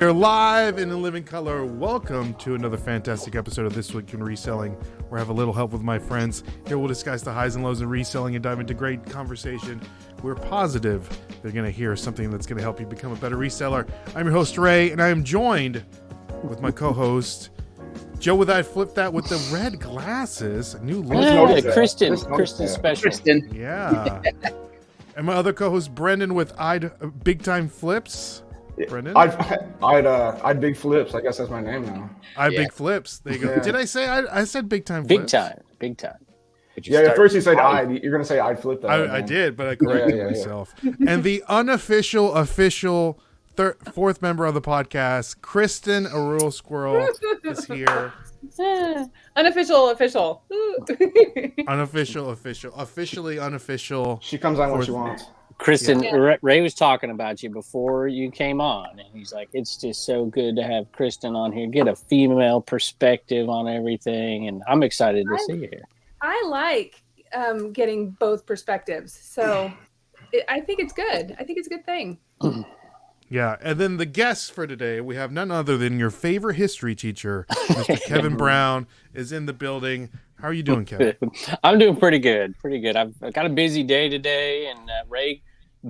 We're live and in living color. Welcome to another fantastic episode of This Week In Reselling, where I have a little help with my friends. Here we'll discuss the highs and lows in reselling and dive into great conversation. We're positive they're going to hear something that's going to help you become a better reseller. I'm your host, Ray, and I am joined with my co-host, Joe with I Flip That with the red glasses. A new look. Kristen special. Kristen. Yeah. And my other co-host, Brendan with Big Time Flips. Brendan? I'd Big Flips. I guess that's my name now. Big Flips. There you go. Yeah. Did I say I said Big Time Flips? Big time. At first you said You're going to say I'd flip that. I did, but I corrected myself. And the official fourth member of the podcast, Kristen, a rural squirrel, is here. Unofficial. Officially unofficial. She comes on when she wants. Kristen, yeah. Ray was talking about you before you came on, and he's like, it's just so good to have Kristen on here, get a female perspective on everything, and I'm excited to see her. I like getting both perspectives, so I think it's good. I think it's a good thing. Yeah, and then the guests for today, we have none other than your favorite history teacher, Mr. Kevin Brown, is in the building. How are you doing, Kevin? I'm doing pretty good. I've got a busy day today, and Ray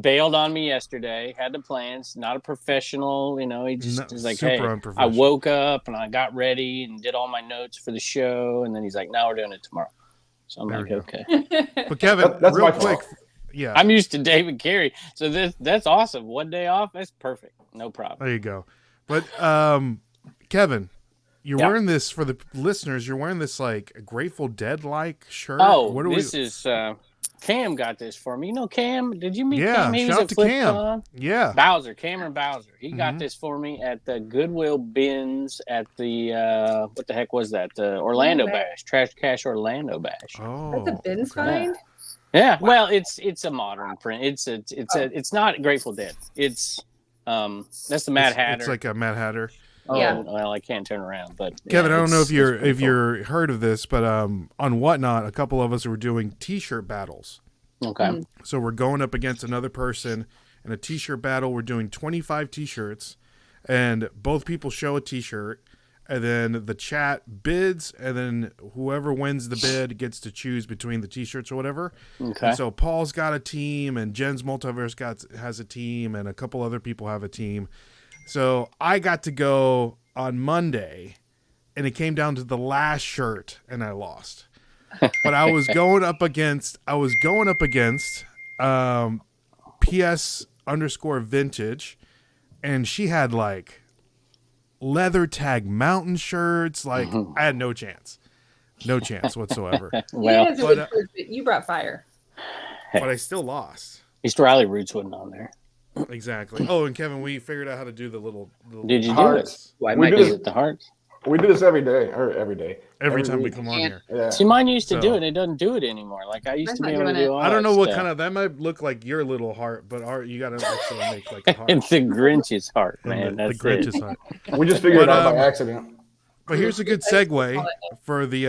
bailed on me yesterday. Had the plans. Not a professional, He just was like, "Hey, I woke up and I got ready and did all my notes for the show." And then he's like, "Now we're doing it tomorrow." So I'm like, "Okay." But Kevin, that's real my quick, fault. yeah, I'm used to David Carey, so that's awesome. One day off, that's perfect. No problem. There you go. But Kevin, you're wearing this for the listeners. You're wearing this like Grateful Dead like shirt. Oh, this is Cam got this for me. Cam? Did you meet Cam? Yeah, shout out to Cam. Yeah, Cameron Bowser. He got this for me at the Goodwill bins at the what the heck was that? The Orlando Bash, Trash Cash Orlando Bash. Oh, that's a bins find. Yeah, well, it's a modern print. It's not Grateful Dead. It's that's the Mad Hatter. It's like a Mad Hatter. Oh, yeah. Well, I can't turn around, but Kevin, I don't know if you're heard of this, but on Whatnot, a couple of us were doing T-shirt battles. Okay. So we're going up against another person in a T-shirt battle. We're doing 25 T-shirts, and both people show a T-shirt, and then the chat bids, and then whoever wins the bid gets to choose between the T-shirts or whatever. Okay. And so Paul's got a team, and Jen's Multiverse has a team, and a couple other people have a team. So I got to go on Monday, and it came down to the last shirt, and I lost. But I was going up against PS_vintage, and she had like leather tag mountain shirts. Like I had no chance whatsoever. Well, but you brought fire. But I still lost. East Riley Roots wasn't on there. Exactly. Oh, and Kevin, we figured out how to do the little Did you hearts. do it? Well, is it the hearts? We do this every day. Every time we week. come on here. Yeah. See, mine used to do it. And it doesn't do it anymore. Like I used to be able to do all I don't know that what stuff. kind of that might look like your little heart, but you got to actually make like a heart. It's the Grinch's heart, man. The That's Grinch's heart. We just figured it out by accident. But here's a good segue for the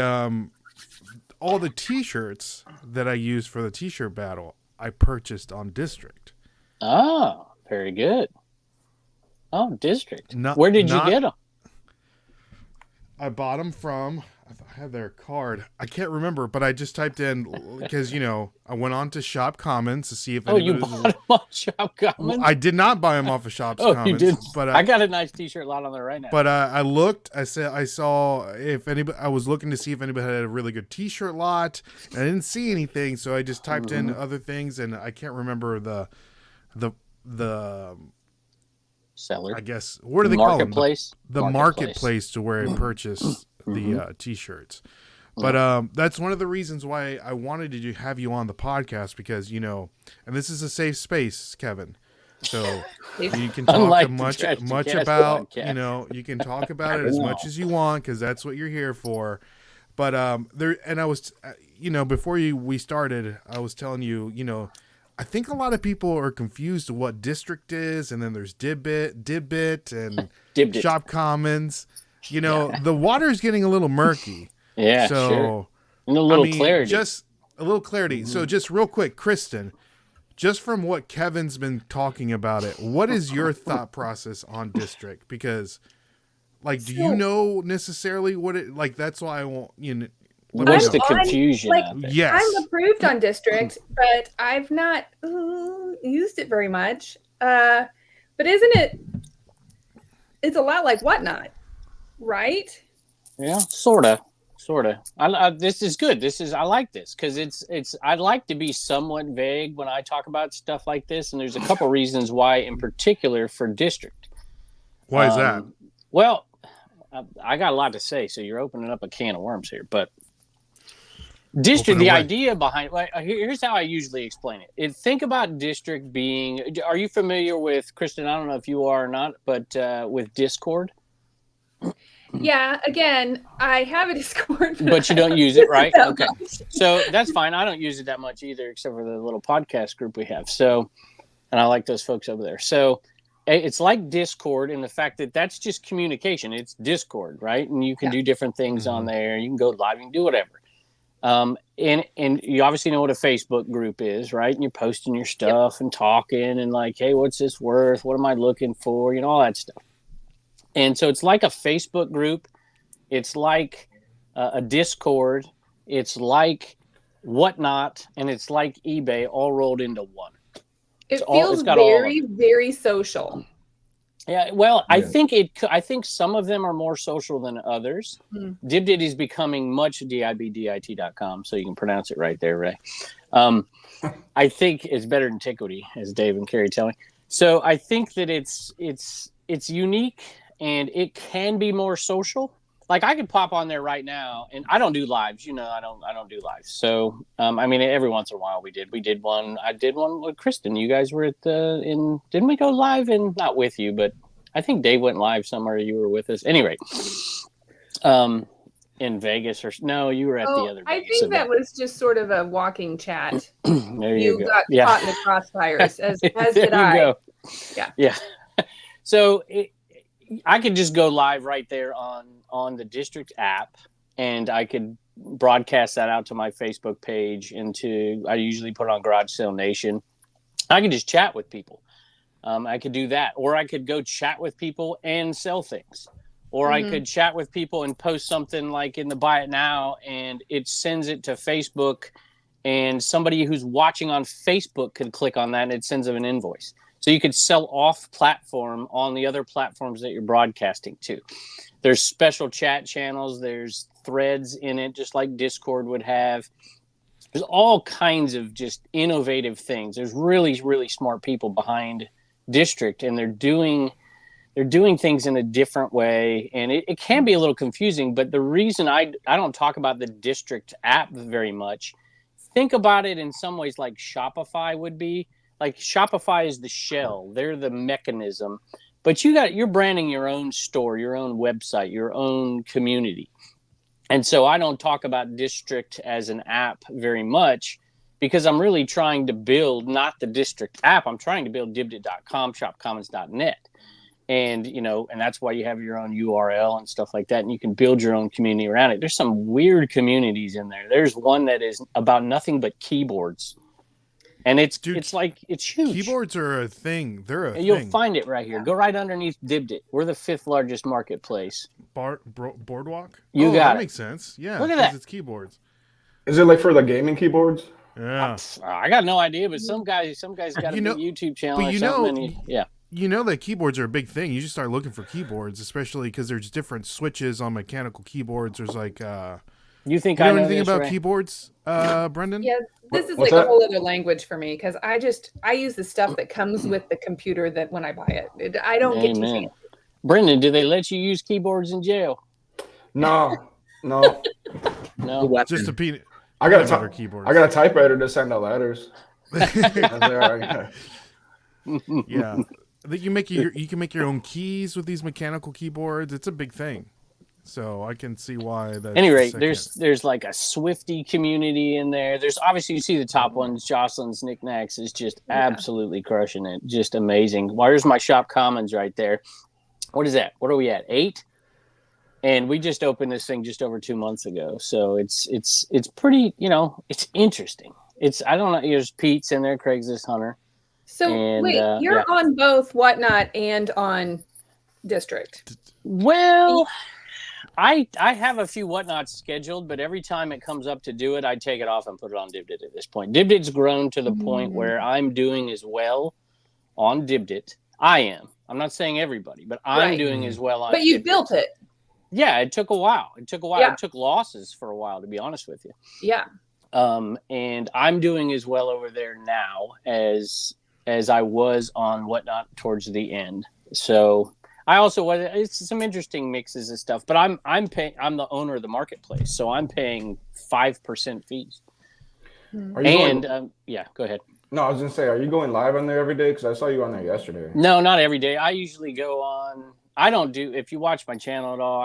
all the T-shirts that I used for the T-shirt battle. I purchased on District. Oh, very good. Oh, District. Where did you get them? I bought them from. I had their card. I can't remember, but I just typed in because I went on to Shop Commons to see if. Oh, you bought them on Shop Commons? I did not buy them off of Shop Commons. You did. But I got a nice T-shirt lot on there right now. But I looked. I saw if anybody. I was looking to see if anybody had a really good T-shirt lot. And I didn't see anything, so I just typed in other things, and I can't remember the seller. I guess what do they call them? The marketplace to where I purchased the T-shirts. But that's one of the reasons why I wanted to have you on the podcast because and this is a safe space, Kevin. So you can talk much about you can talk about it as much as you want because that's what you're here for. But I was before we started, I was telling you I think a lot of people are confused to what District is, and then there's Dibbit and Shop Commons. The water's getting a little murky. Yeah, so sure. And a little clarity. Just a little clarity. So just real quick, Kristen, just from what Kevin's been talking about it, what is your thought process on district? Because, like, do you know necessarily what it like? That's why I want What's the confusion? Yes, I'm approved on district, but I've not used it very much. But isn't it? It's a lot like Whatnot, right? Yeah, sorta. This is good. I like this because it's. I like to be somewhat vague when I talk about stuff like this, and there's a couple reasons why, in particular, for district. Why is that? Well, I got a lot to say, so you're opening up a can of worms here. But district, the idea behind. Here's how I usually explain it. Think about district being. Are you familiar with, Kristen? I don't know if you are or not, but with Discord. Yeah, again, I have a Discord. But you don't use it, right? Okay. So that's fine. I don't use it that much either, except for the little podcast group we have. So, and I like those folks over there. So it's like Discord in the fact that that's just communication. It's Discord, right? And you can do different things on there. You can go live, you can do whatever. And you obviously know what a Facebook group is, right? And you're posting your stuff and talking and like, hey, what's this worth? What am I looking for? All that stuff. And so it's like a Facebook group. It's like a Discord. It's like Whatnot. And it's like eBay all rolled into one. It feels very, very social. Yeah, well, I think some of them are more social than others. DibDit is becoming much DIBDIT.com, so you can pronounce it right there, Ray. I think it's better than Antiquity, as Dave and Carrie tell me. So I think that it's unique. And it can be more social. Like I could pop on there right now, and I don't do lives. I don't do lives. So every once in a while we did one. I did one with Kristen. You guys were didn't we go live? And not with you, but I think Dave went live somewhere. You were with us. Anyway, in Vegas no, you were at the other. I Vegas think event. that was just sort of a walking chat. There you go. Got caught in the crossfires, as did I. Go. Yeah. So I could just go live right there on the district app, and I could broadcast that out to my Facebook page. I usually put it on Garage Sale Nation. I could just chat with people. I could do that, or I could go chat with people and sell things, or I could chat with people and post something like in the Buy It Now, and it sends it to Facebook, and somebody who's watching on Facebook could click on that, and it sends them an invoice. So you could sell off platform on the other platforms that you're broadcasting to. There's special chat channels. There's threads in it, just like Discord would have. There's all kinds of just innovative things. There's really, really smart people behind District, and they're doing things in a different way. And it can be a little confusing, but the reason I don't talk about the District app very much, think about it in some ways like Shopify would be. Like Shopify is the shell. They're the mechanism. But you're branding your own store, your own website, your own community. And so I don't talk about District as an app very much because I'm really trying to build not the District app. I'm trying to build dibdit.com, shopcommons.net. And, and that's why you have your own URL and stuff like that. And you can build your own community around it. There's some weird communities in there. There's one that is about nothing but keyboards. And it's huge. Keyboards are a thing. They're a thing. You'll find it right here. Go right underneath DibDit. We're the 5th largest marketplace. Boardwalk? You got that it. Makes sense. Yeah. Look at that. It's keyboards. Is it like for the gaming keyboards? Yeah. I got no idea, but some guys got a big YouTube channel or something. You know that keyboards are a big thing. You just start looking for keyboards, especially because there's different switches on mechanical keyboards. There's like you think you know I know anything this, about Ray? Keyboards, Brendan? Yeah, this is What's like that? a whole other language for me because I use the stuff that comes with the computer that when I buy it. I don't get to see it. Brendan, do they let you use keyboards in jail? No. No. Just a peanut. I got a keyboard. I got a typewriter to send out letters. Yeah. You can make your own keys with these mechanical keyboards. It's a big thing. So I can see why that. Anyway, there's like a Swifty community in there. There's obviously you see the top ones. Jocelyn's Knickknacks is just absolutely crushing it. Just amazing. Where's my Shop Commons right there? What is that? What are we at? 8? And we just opened this thing just over 2 months ago. So it's pretty, it's interesting. I don't know. There's Pete's in there, Craigslist Hunter. So wait, you're on both Whatnot and on District. Well, I have a few Whatnots scheduled, but every time it comes up to do it, I take it off and put it on Dibdit at this point. Dibdit's grown to the point where I'm doing as well on Dibdit. I am. I'm not saying everybody, but I'm doing as well on But you Dibdit. Built it. Yeah, it took a while. It took losses for a while, to be honest with you. Yeah. And I'm doing as well over there now as I was on Whatnot towards the end. So I also it's some interesting mixes and stuff, but I'm the owner of the marketplace, so I'm paying 5% fees. Go ahead. No, I was gonna say, are you going live on there every day? Because I saw you on there yesterday. No, not every day. I usually go on. I don't do. If you watch my channel at all,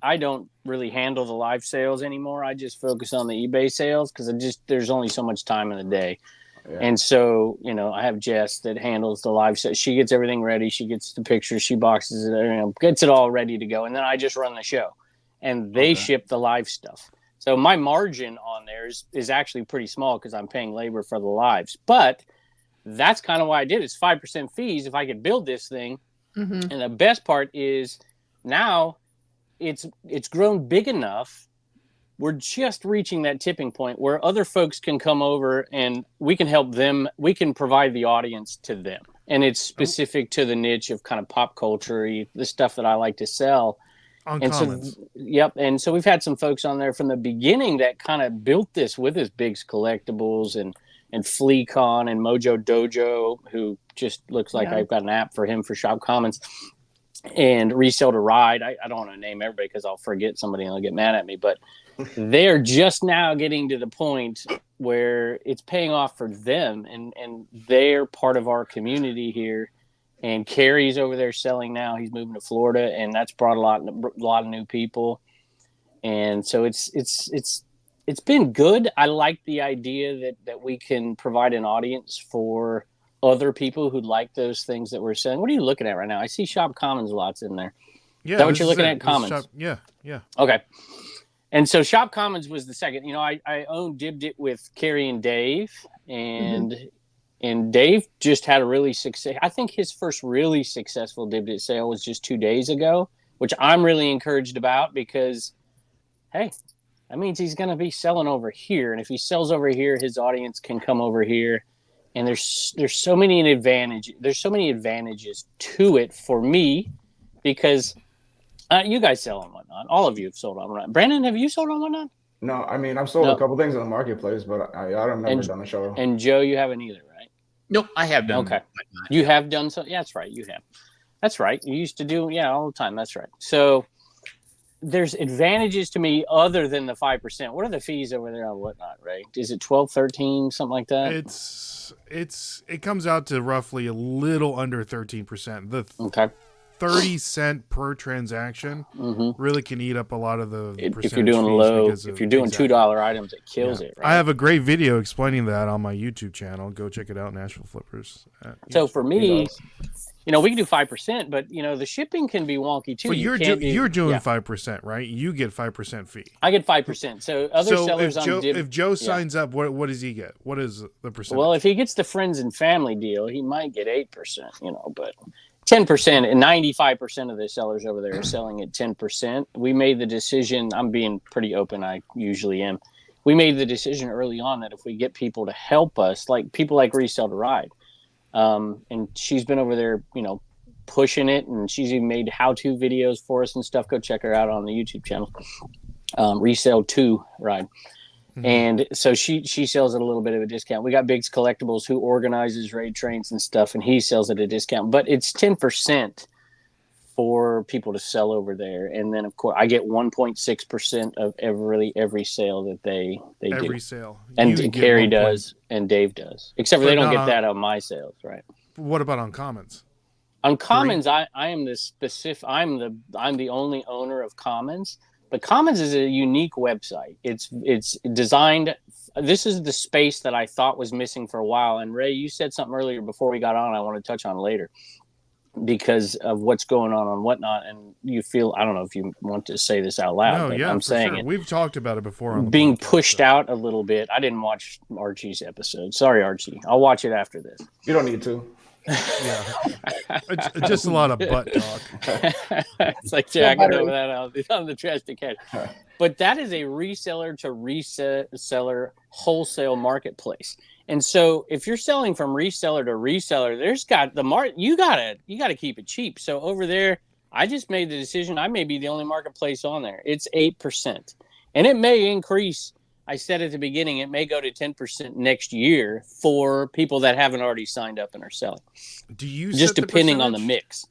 I don't really handle the live sales anymore. I just focus on the eBay sales because there's only so much time in the day. Yeah. And so, I have Jess that handles the live set. She gets everything ready. She gets the pictures. She boxes it, gets it all ready to go. And then I just run the show and they ship the live stuff. So my margin on there is actually pretty small because I'm paying labor for the lives. But that's kind of why I did it. It's 5% fees if I could build this thing. Mm-hmm. And the best part is now it's grown big enough. We're just reaching that tipping point where other folks can come over and we can help them. We can provide the audience to them. And it's specific to the niche of kind of pop culture, the stuff that I like to sell. On comments. And so we've had some folks on there from the beginning that kind of built this with us, Biggs Collectibles and FleaCon and Mojo Dojo, who just looks like I've got an app for him for Shop Commons, and Resell to Ride. I don't want to name everybody because I'll forget somebody and they'll get mad at me, but they're just now getting to the point where it's paying off for them, and they're part of our community here. And Kerry's over there selling now. He's moving to Florida, and that's brought a lot of new people. And so it's been good. I like the idea that we can provide an audience for other people who like those things that we're selling. What are you looking at right now? I see Shop Commons lots in there. Yeah, is that what you're looking at? Commons. Yeah. Okay. And so Shop Commons was the second. I owned Dibdit with Kerry and Dave, and Dave just had a really success. I think his first really successful Dibdit sale was just 2 days ago, which I'm really encouraged about because, hey, that means he's going to be selling over here. And if he sells over here, his audience can come over here. And there's so many advantages. There's so many advantages to it for me because you guys sell on Whatnot. All of you have sold on Whatnot. Brandon, have you sold on Whatnot? No, I mean, I've sold a couple things in the marketplace, but I don't remember done a show. And Joe, you haven't either, right? Nope, I have done. Okay. You have done so? Yeah, that's right. You have. That's right. You used to do, all the time. That's right. So there's advantages to me other than the 5%. What are the fees over there on Whatnot, Ray? Is it 12, 13, something like that? It comes out to roughly a little under 13%. Okay. 30 cent per transaction really can eat up a lot of the if you're doing $2 items, it kills it, right? I have a great video explaining that on my YouTube channel. Go check it out, Nashville Flippers. So for me, we can do 5%, but the shipping can be wonky too. But you're doing 5%, right? You get 5% fee. I get 5%. So other sellers if Joe signs up, what does he get? What is the percentage? Well, if he gets the friends and family deal, he might get 8%, but 10% and 95% of the sellers over there are selling at 10%. We made the decision. I'm being pretty open. I usually am. We made the decision early on that if we get people to help us, like people like Resell to Ride, and she's been over there, pushing it, and she's even made how-to videos for us and stuff. Go check her out on the YouTube channel. Resell to Ride. And so she sells at a little bit of a discount. We got Biggs Collectibles who organizes raid trains and stuff, and he sells at a discount. But it's 10% for people to sell over there. And then, of course, I get 1.6% of every sale that they do. Every sale. And Kerry does and Dave does. Except for they don't get that on my sales, right? What about on Commons? On Commons, I am the specific. I'm the only owner of Commons. But Commons is a unique website. It's designed. This is the space that I thought was missing for a while. And Ray, you said something earlier before we got on. I want to touch on later because of what's going on Whatnot. And you feel, I don't know if you want to say this out loud. No, I'm saying it. We've talked about it before. On the being pushed out a little bit. I didn't watch Archie's episode. Sorry, Archie. I'll watch it after this. You don't need to. Just a lot of butt talk. It's like jacking over that on the trash to catch. But that is a reseller to reseller wholesale marketplace. And so if you're selling from reseller to reseller, there's got the you gotta keep it cheap. So over there, I just made the decision. I may be the only marketplace on there. It's 8%, and it may increase. I said at the beginning, it may go to 10% next year for people that haven't already signed up and are selling. Do you just depending on the mix?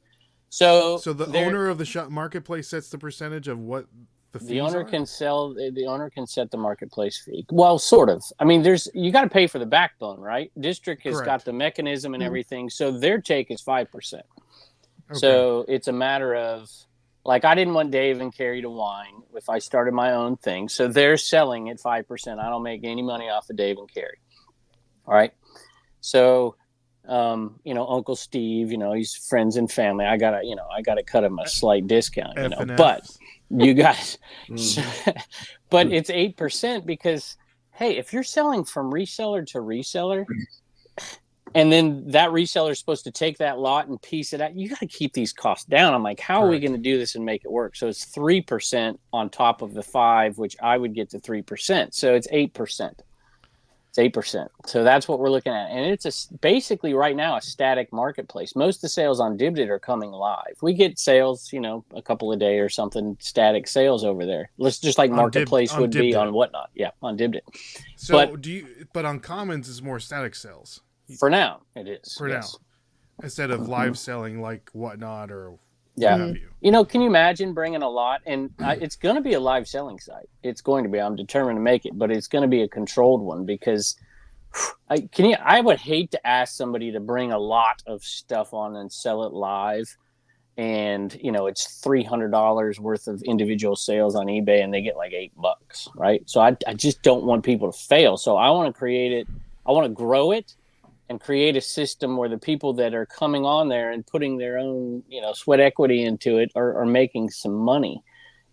So the owner of the shop marketplace sets the percentage of what the fees the owner are? can sell. The owner can set the marketplace fee. Well, sort of. I mean, you got to pay for the backbone, right? District has got the mechanism and everything, so their take is 5%. Okay. So it's a matter of, like, I didn't want Dave and Carrie to whine if I started my own thing. So they're selling at 5%. I don't make any money off of Dave and Carrie. All right. So, Uncle Steve, he's friends and family. I gotta cut him a slight discount, but you guys, but it's 8% because, hey, if you're selling from reseller to reseller, and then that reseller is supposed to take that lot and piece it out, you got to keep these costs down. I'm like, how are we going to do this and make it work? So it's 3% on top of the 5%, which I would get to 3%. So it's 8%. It's 8%. So that's what we're looking at. And it's basically right now a static marketplace. Most of the sales on Dibdit are coming live. We get sales, a couple a day or something, static sales over there. Let's just like marketplace would be on Whatnot. Yeah, on Dibdit. So but on Commons is more static sales. For now, it is. For now. Instead of live selling like Whatnot or what have you. Can you imagine bringing a lot? And it's going to be a live selling site. It's going to be. I'm determined to make it, but it's going to be a controlled one because I would hate to ask somebody to bring a lot of stuff on and sell it live. And, it's $300 worth of individual sales on eBay and they get like $8, right? So I just don't want people to fail. So I want to create it. I want to grow it and create a system where the people that are coming on there and putting their own, sweat equity into it are making some money.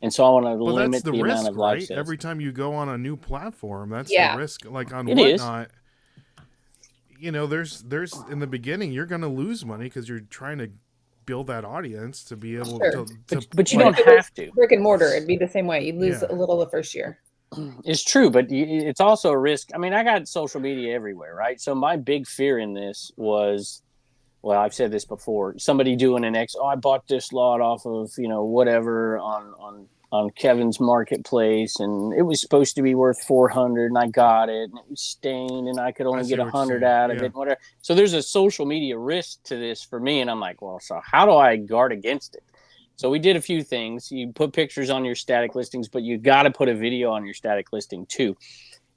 And so I want to limit the risk, amount of live sales. Every time you go on a new platform, that's the risk. Like on Whatnot, there's in the beginning, you're going to lose money because you're trying to build that audience to be able to. But you don't have to. Brick and mortar, it'd be the same way. You'd lose a little the first year. It's true, but it's also a risk. I mean, I got social media everywhere, right? So my big fear in this was, well, I've said this before, somebody doing I bought this lot off of, whatever on Kevin's marketplace, and it was supposed to be worth $400, and I got it, and it was stained, and I could only get $100 out of it, whatever. So there's a social media risk to this for me, and I'm like, well, so how do I guard against it? So we did a few things. You put pictures on your static listings, but you got to put a video on your static listing too.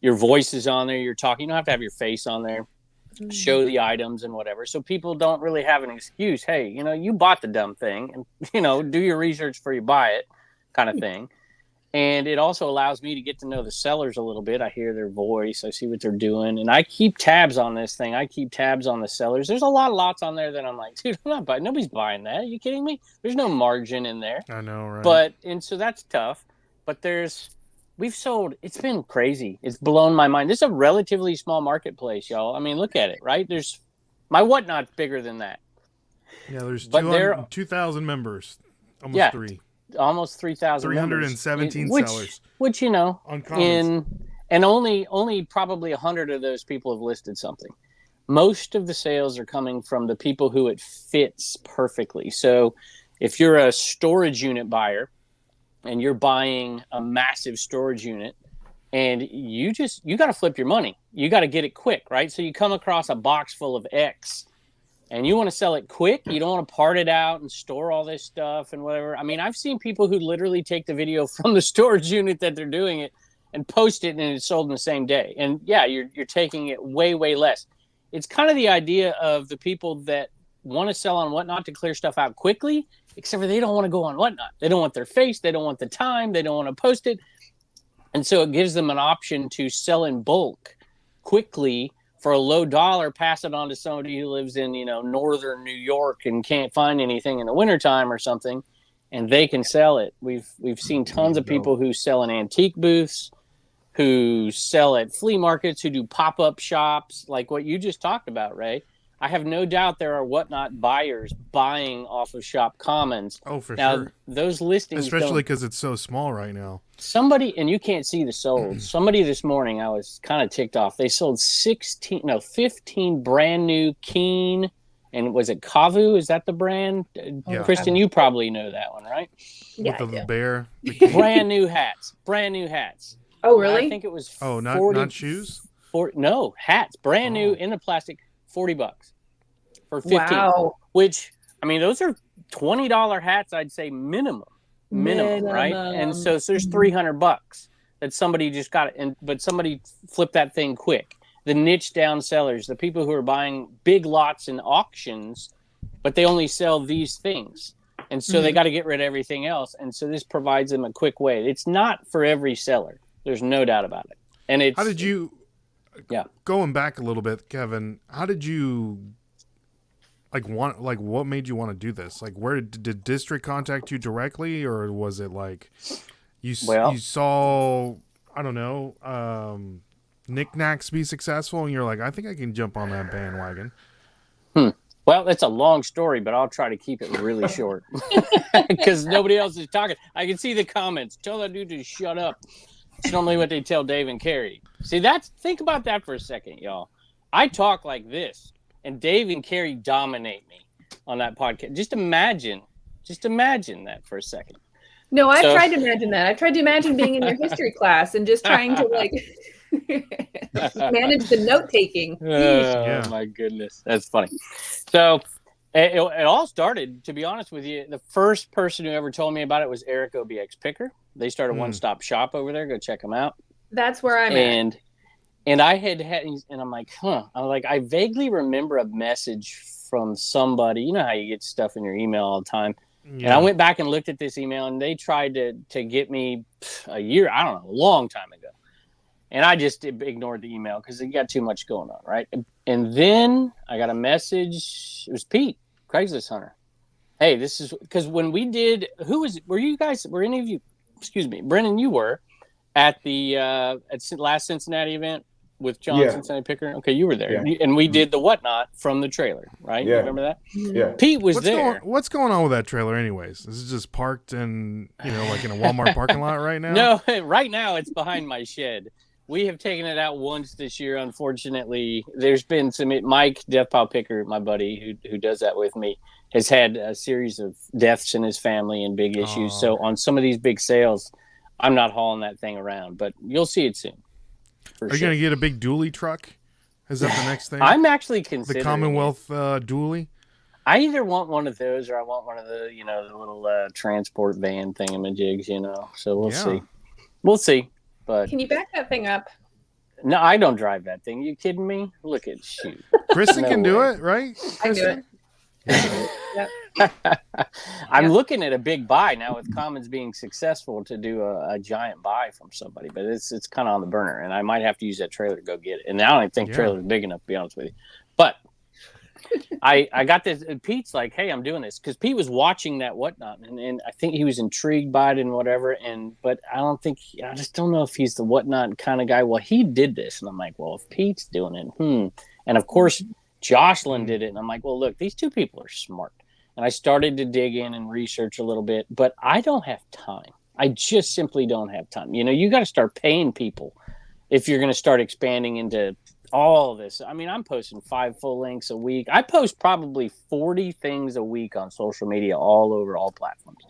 Your voice is on there. You're talking. You don't have to have your face on there. Show the items and whatever. So people don't really have an excuse. Hey, you bought the dumb thing and, do your research before you buy it kind of thing. And it also allows me to get to know the sellers a little bit. I hear their voice. I see what they're doing. And I keep tabs on this thing. I keep tabs on the sellers. There's a lot of lots on there that I'm like, dude, I'm not buying. Nobody's buying that. Are you kidding me? There's no margin in there. I know, right? And so that's tough. But we've sold, it's been crazy. It's blown my mind. This is a relatively small marketplace, y'all. I mean, look at it, right? My Whatnot's bigger than that. Yeah, there's 2,000 members. Almost 3. Almost 3,000 317 sellers. Which and only probably 100 of those people have listed something. Most of the sales are coming from the people who it fits perfectly. So if you're a storage unit buyer and you're buying a massive storage unit and you got to flip your money. You got to get it quick, right? So you come across a box full of X and you want to sell it quick. You don't want to part it out and store all this stuff and whatever. I mean, I've seen people who literally take the video from the storage unit that they're doing it and post it, and it's sold in the same day. And yeah, you're taking it way, way less. It's kind of the idea of the people that want to sell on Whatnot to clear stuff out quickly, except for they don't want to go on Whatnot. They don't want their face. They don't want the time. They don't want to post it. And so it gives them an option to sell in bulk quickly for a low dollar, pass it on to somebody who lives in, northern New York and can't find anything in the wintertime or something, and they can sell it. We've seen tons of people who sell in antique booths, who sell at flea markets, who do pop-up shops, like what you just talked about, Ray. I have no doubt there are Whatnot buyers buying off of Shop Commons. Oh, for sure. Those listings, especially because it's so small right now. Somebody, and you can't see the solds. Somebody this morning, I was kind of ticked off. They sold 15 brand new Keen, and was it Kavu? Is that the brand? Yeah. Kristen, you probably know that one, right? Yeah, with the bear. Brand new hats. Oh, really? I think it was. Not shoes. No, hats, brand new in the plastic. $40 for 15. Wow. Which, I mean, those are $20 hats, I'd say minimum, right? And so there's $300 that somebody just got it, but somebody flipped that thing quick. The niche down sellers, the people who are buying big lots in auctions, but they only sell these things. And so they got to get rid of everything else. And so this provides them a quick way. It's not for every seller. There's no doubt about it. And it's... How did you... Yeah. Going back a little bit, Kevin, how did you what made you want to do this? Like, where did District contact you directly, or was it like you saw, I don't know, Knickknacks be successful and you're like, I think I can jump on that bandwagon? Well, it's a long story, but I'll try to keep it really short because nobody else is talking. I can see the comments. Tell that dude to shut up. It's normally what they tell Dave and Carrie. See, think about that for a second, y'all. I talk like this, and Dave and Carrie dominate me on that podcast. Just imagine that for a second. No, I've tried to imagine that. I've tried to imagine being in your history class and just trying to manage the note taking. Oh, my goodness. That's funny. So it all started, to be honest with you, the first person who ever told me about it was Eric OBX Picker. They started One Stop Shop over there. Go check them out. That's where I'm at. And I had, and I'm like, I vaguely remember a message from somebody. You know how you get stuff in your email all the time. Yeah. And I went back and looked at this email, and they tried to get me a long time ago. And I just ignored the email because it got too much going on, right? And then I got a message. It was Pete, Craigslist Hunter. Hey, this is because when we did, were any of you, excuse me, Brennan, you were at the last Cincinnati event with John Cincinnati Picker? Okay, you were there. Yeah. And we did the Whatnot from the trailer, right? Yeah. You remember that? Yeah. Pete was there. What's going on with that trailer anyways? Is it just parked in, like in a Walmart parking lot right now? No, right now it's behind my shed. We have taken it out once this year. Unfortunately, there's been Mike, Death Pile Picker, my buddy who does that with me, has had a series of deaths in his family and big issues. So on some of these big sales, I'm not hauling that thing around, but you'll see it soon. Are you going to get a big dually truck? Is that the next thing? I'm actually considering the Commonwealth dually. I either want one of those or I want one of the, the little transport van thingamajigs, So we'll see. We'll see. But can you back that thing up? No, I don't drive that thing. You kidding me? Look at shoot. Kristen can do it, right? I do it. I'm looking at a big buy now with Commons being successful to do a giant buy from somebody, but it's kind of on the burner, and I might have to use that trailer to go get it. And I don't even think trailer's big enough, to be honest with you. But I got this. And Pete's like, "Hey, I'm doing this," because Pete was watching that Whatnot, and I think he was intrigued by it and whatever. But I just don't know if he's the Whatnot kind of guy. Well, he did this, and I'm like, well, if Pete's doing it, and of course Jocelyn did it, and I'm like, well, look, these two people are smart. And I started to dig in and research a little bit, but I don't have time. I just simply don't have time. You got to start paying people if you're going to start expanding into all this. I mean, I'm posting 5 full links a week. I post probably 40 things a week on social media all over all platforms.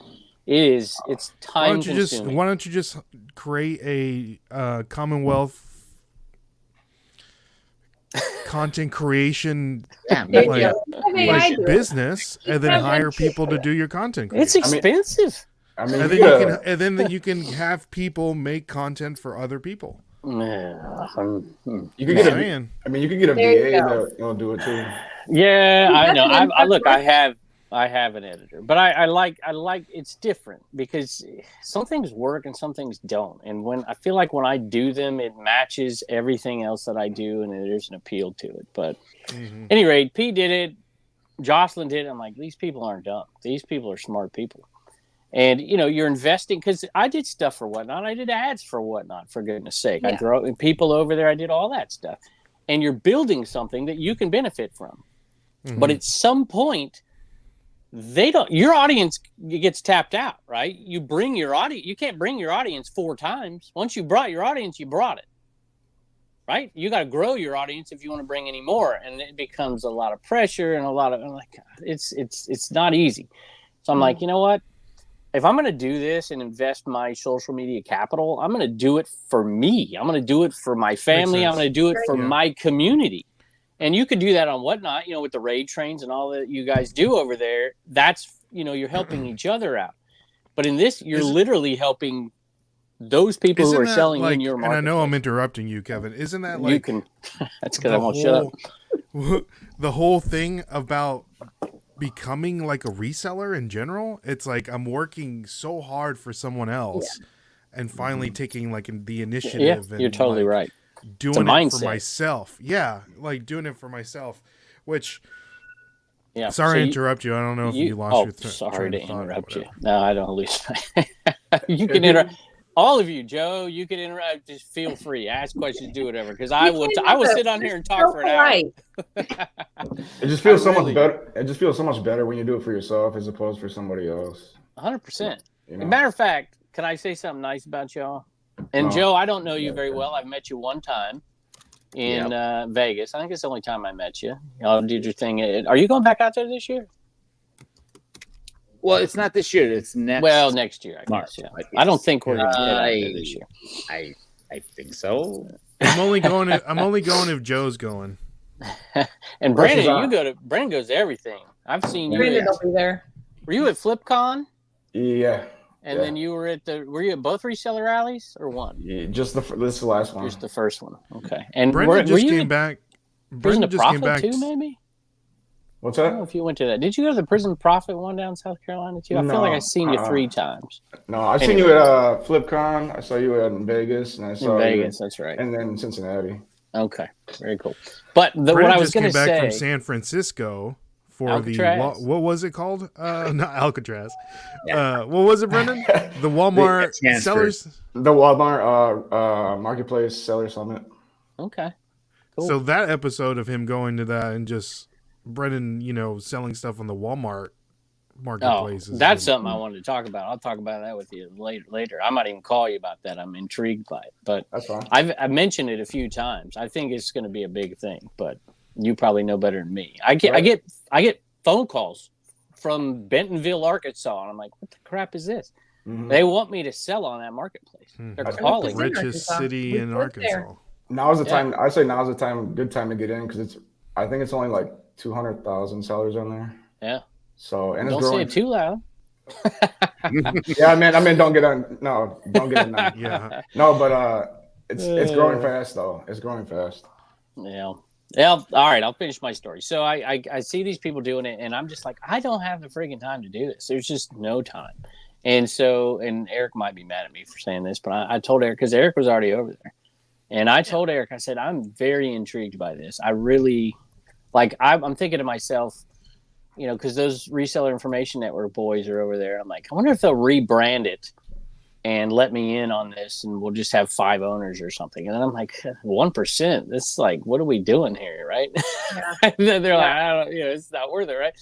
It's time consuming. Why don't you just create a Commonwealth content creation business and then hire people to do your content creation? It's expensive. And then you can have people make content for other people. You could get a VA that'll do it too. Yeah, I know. I have an editor, but I like it's different because some things work and some things don't. And when I do them, it matches everything else that I do, and there's an appeal to it. But any rate, Pete did it, Jocelyn did it. I'm like, these people aren't dumb. These people are smart people. And you're investing because I did stuff for Whatnot. I did ads for Whatnot, for goodness sake. I drove people over there. I did all that stuff, and you're building something that you can benefit from. But at some point, your audience gets tapped out, right? You bring your audience. You can't bring your audience 4 times. Once you brought your audience, you brought it, right? You got to grow your audience if you want to bring any more, and it becomes a lot of pressure and I'm like, it's not easy. So I'm like, you know what? If I'm going to do this and invest my social media capital, I'm going to do it for me. I'm going to do it for my family. I'm going to do it for my community. And you could do that on Whatnot, with the raid trains and all that you guys do over there. That's, you're helping each other out. But in this, you're literally helping those people who are selling in your market. And I know I'm interrupting you, Kevin. Isn't that like... You can... That's because I won't shut up. The whole thing about becoming like a reseller in general, it's like I'm working so hard for someone else and finally taking like the initiative. Yeah, you're totally right. Doing it for myself. Yeah, like doing it for myself, which sorry to interrupt you. I don't know if you lost your sorry to interrupt you. No, I don't lose. You can interrupt. All of you, Joe, you can interrupt. Just feel free. Ask questions, do whatever. Because I will sit on here and talk for an hour. It just feels so much better. It just feels so much better when you do it for yourself as opposed for somebody else. 100%. As a matter of fact, can I say something nice about y'all? And Joe, I don't know you very well. I've met you one time in Vegas. I think it's the only time I met you. Y'all did your thing. Are you going back out there this year? Well, it's not this year. It's next. Well, next year, I guess. Yeah. I don't think we're going to get out there this year. I think so. I'm only going if Joe's going. And Brandon, Brandon goes to everything. I've seen you. Brandon will be there. Were you at FlipCon? Yeah. And then you were were you at both reseller rallies or one? Yeah, just this is the last one. Just the first one. Okay. And Brandon just came back. Prison of Profit too, maybe? What's that? I don't know if you went to that. Did you go to the Prison Profit one down in South Carolina too? I feel like I've seen you 3 times. No, I've seen you at FlipCon. I saw you in Vegas, and I saw in Vegas. That's right. And then Cincinnati. Okay, very cool. But what I was going to say, came back from San Francisco for Alcatraz. What was it called? Not Alcatraz. What was it, Brendan? The Walmart sellers. The Walmart Marketplace Seller Summit. Okay. Cool. So that episode of him going to that and just Brendan, selling stuff on the Walmart marketplace. That's something I wanted to talk about. I'll talk about that with you later. I might even call you about that. I'm intrigued by it. But that's fine. I've mentioned it a few times. I think it's going to be a big thing, but you probably know better than me. I get phone calls from Bentonville, Arkansas, and I'm like, what the crap is this? Mm-hmm. They want me to sell on that marketplace. They're calling. The richest city in Arkansas. Now's the time. I say now's the time. Good time to get in because I think it's only like 200,000 sellers on there. Yeah. So and don't it's growing. Say it too loud. Yeah, I mean, don't get on. No, don't get in now. Yeah. No, but it's growing fast though. It's growing fast. Yeah. Well, all right. I'll finish my story. So I see these people doing it, and I'm just like, I don't have the friggin' time to do this. There's just no time. And Eric might be mad at me for saying this, but I told Eric because Eric was already over there, and I told Eric, I said, I'm very intrigued by this. I really. I'm thinking to myself, because those Reseller Information Network boys are over there. I'm like, I wonder if they'll rebrand it and let me in on this, and we'll just have 5 owners or something. And then I'm like, 1%. This is like, what are we doing here, right? Yeah. They're like, I don't, it's not worth it, right?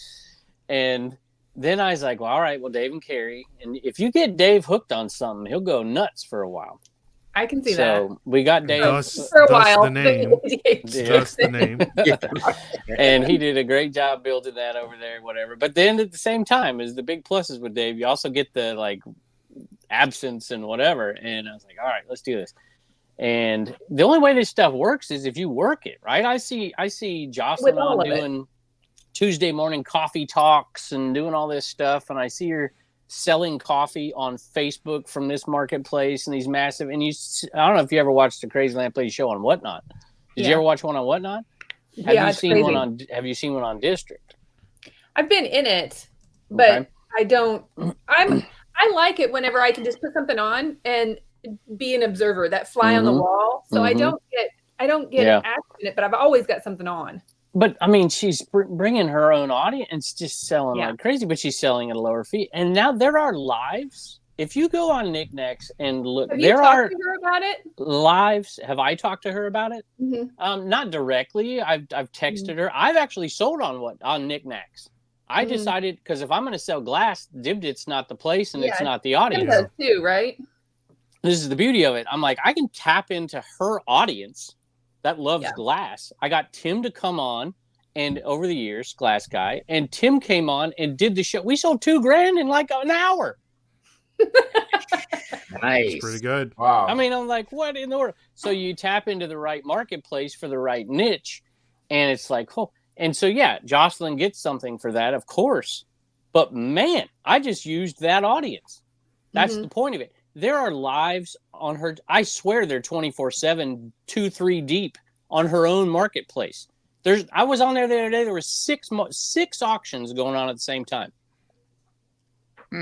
And then I was like, well, all right, well, Dave and Carrie, and if you get Dave hooked on something, he'll go nuts for a while. I can see that. So we got Dave for a while. The name. Just the name. And he did a great job building that over there, whatever. But then at the same time, is the big pluses with Dave. You also get the absence and whatever. And I was like, all right, let's do this. And the only way this stuff works is if you work it, right? I see Jocelyn on doing Tuesday morning coffee talks and doing all this stuff, and I see her selling coffee on Facebook from this marketplace and these massive. And I don't know if you ever watched the Crazy Lamp Lady show on Whatnot. Did you ever watch one on Whatnot? Have you seen one on District? I've been in it, but I don't. I like it whenever I can just put something on and be an observer, that fly on the wall. So I don't get active in it, but I've always got something on. But I mean, she's bringing her own audience, just selling like crazy, but she's selling at a lower fee. And now there are lives if you go on Knickknacks and look, have you talked to her about it? Lives. Have I talked to her about it? Mm-hmm. Not directly. I've texted her. I've actually sold on Knickknacks. I decided, because if I'm going to sell glass, Dibdit's not the place and it's not the audience. Tim does too, right? This is the beauty of it. I'm like, I can tap into her audience that loves glass. I got Tim to come on, and over the years, glass guy, and Tim came on and did the show. We sold $2,000 in like an hour. Nice. That's pretty good. Wow. I mean, I'm like, what in the world? So you tap into the right marketplace for the right niche, and it's like, oh. And so, yeah, Jocelyn gets something for that, of course. But, man, I just used that audience. That's the point of it. There are lives on her. I swear they're 24/7, 2-3 deep on her own marketplace. I was on there the other day. There were six auctions going on at the same time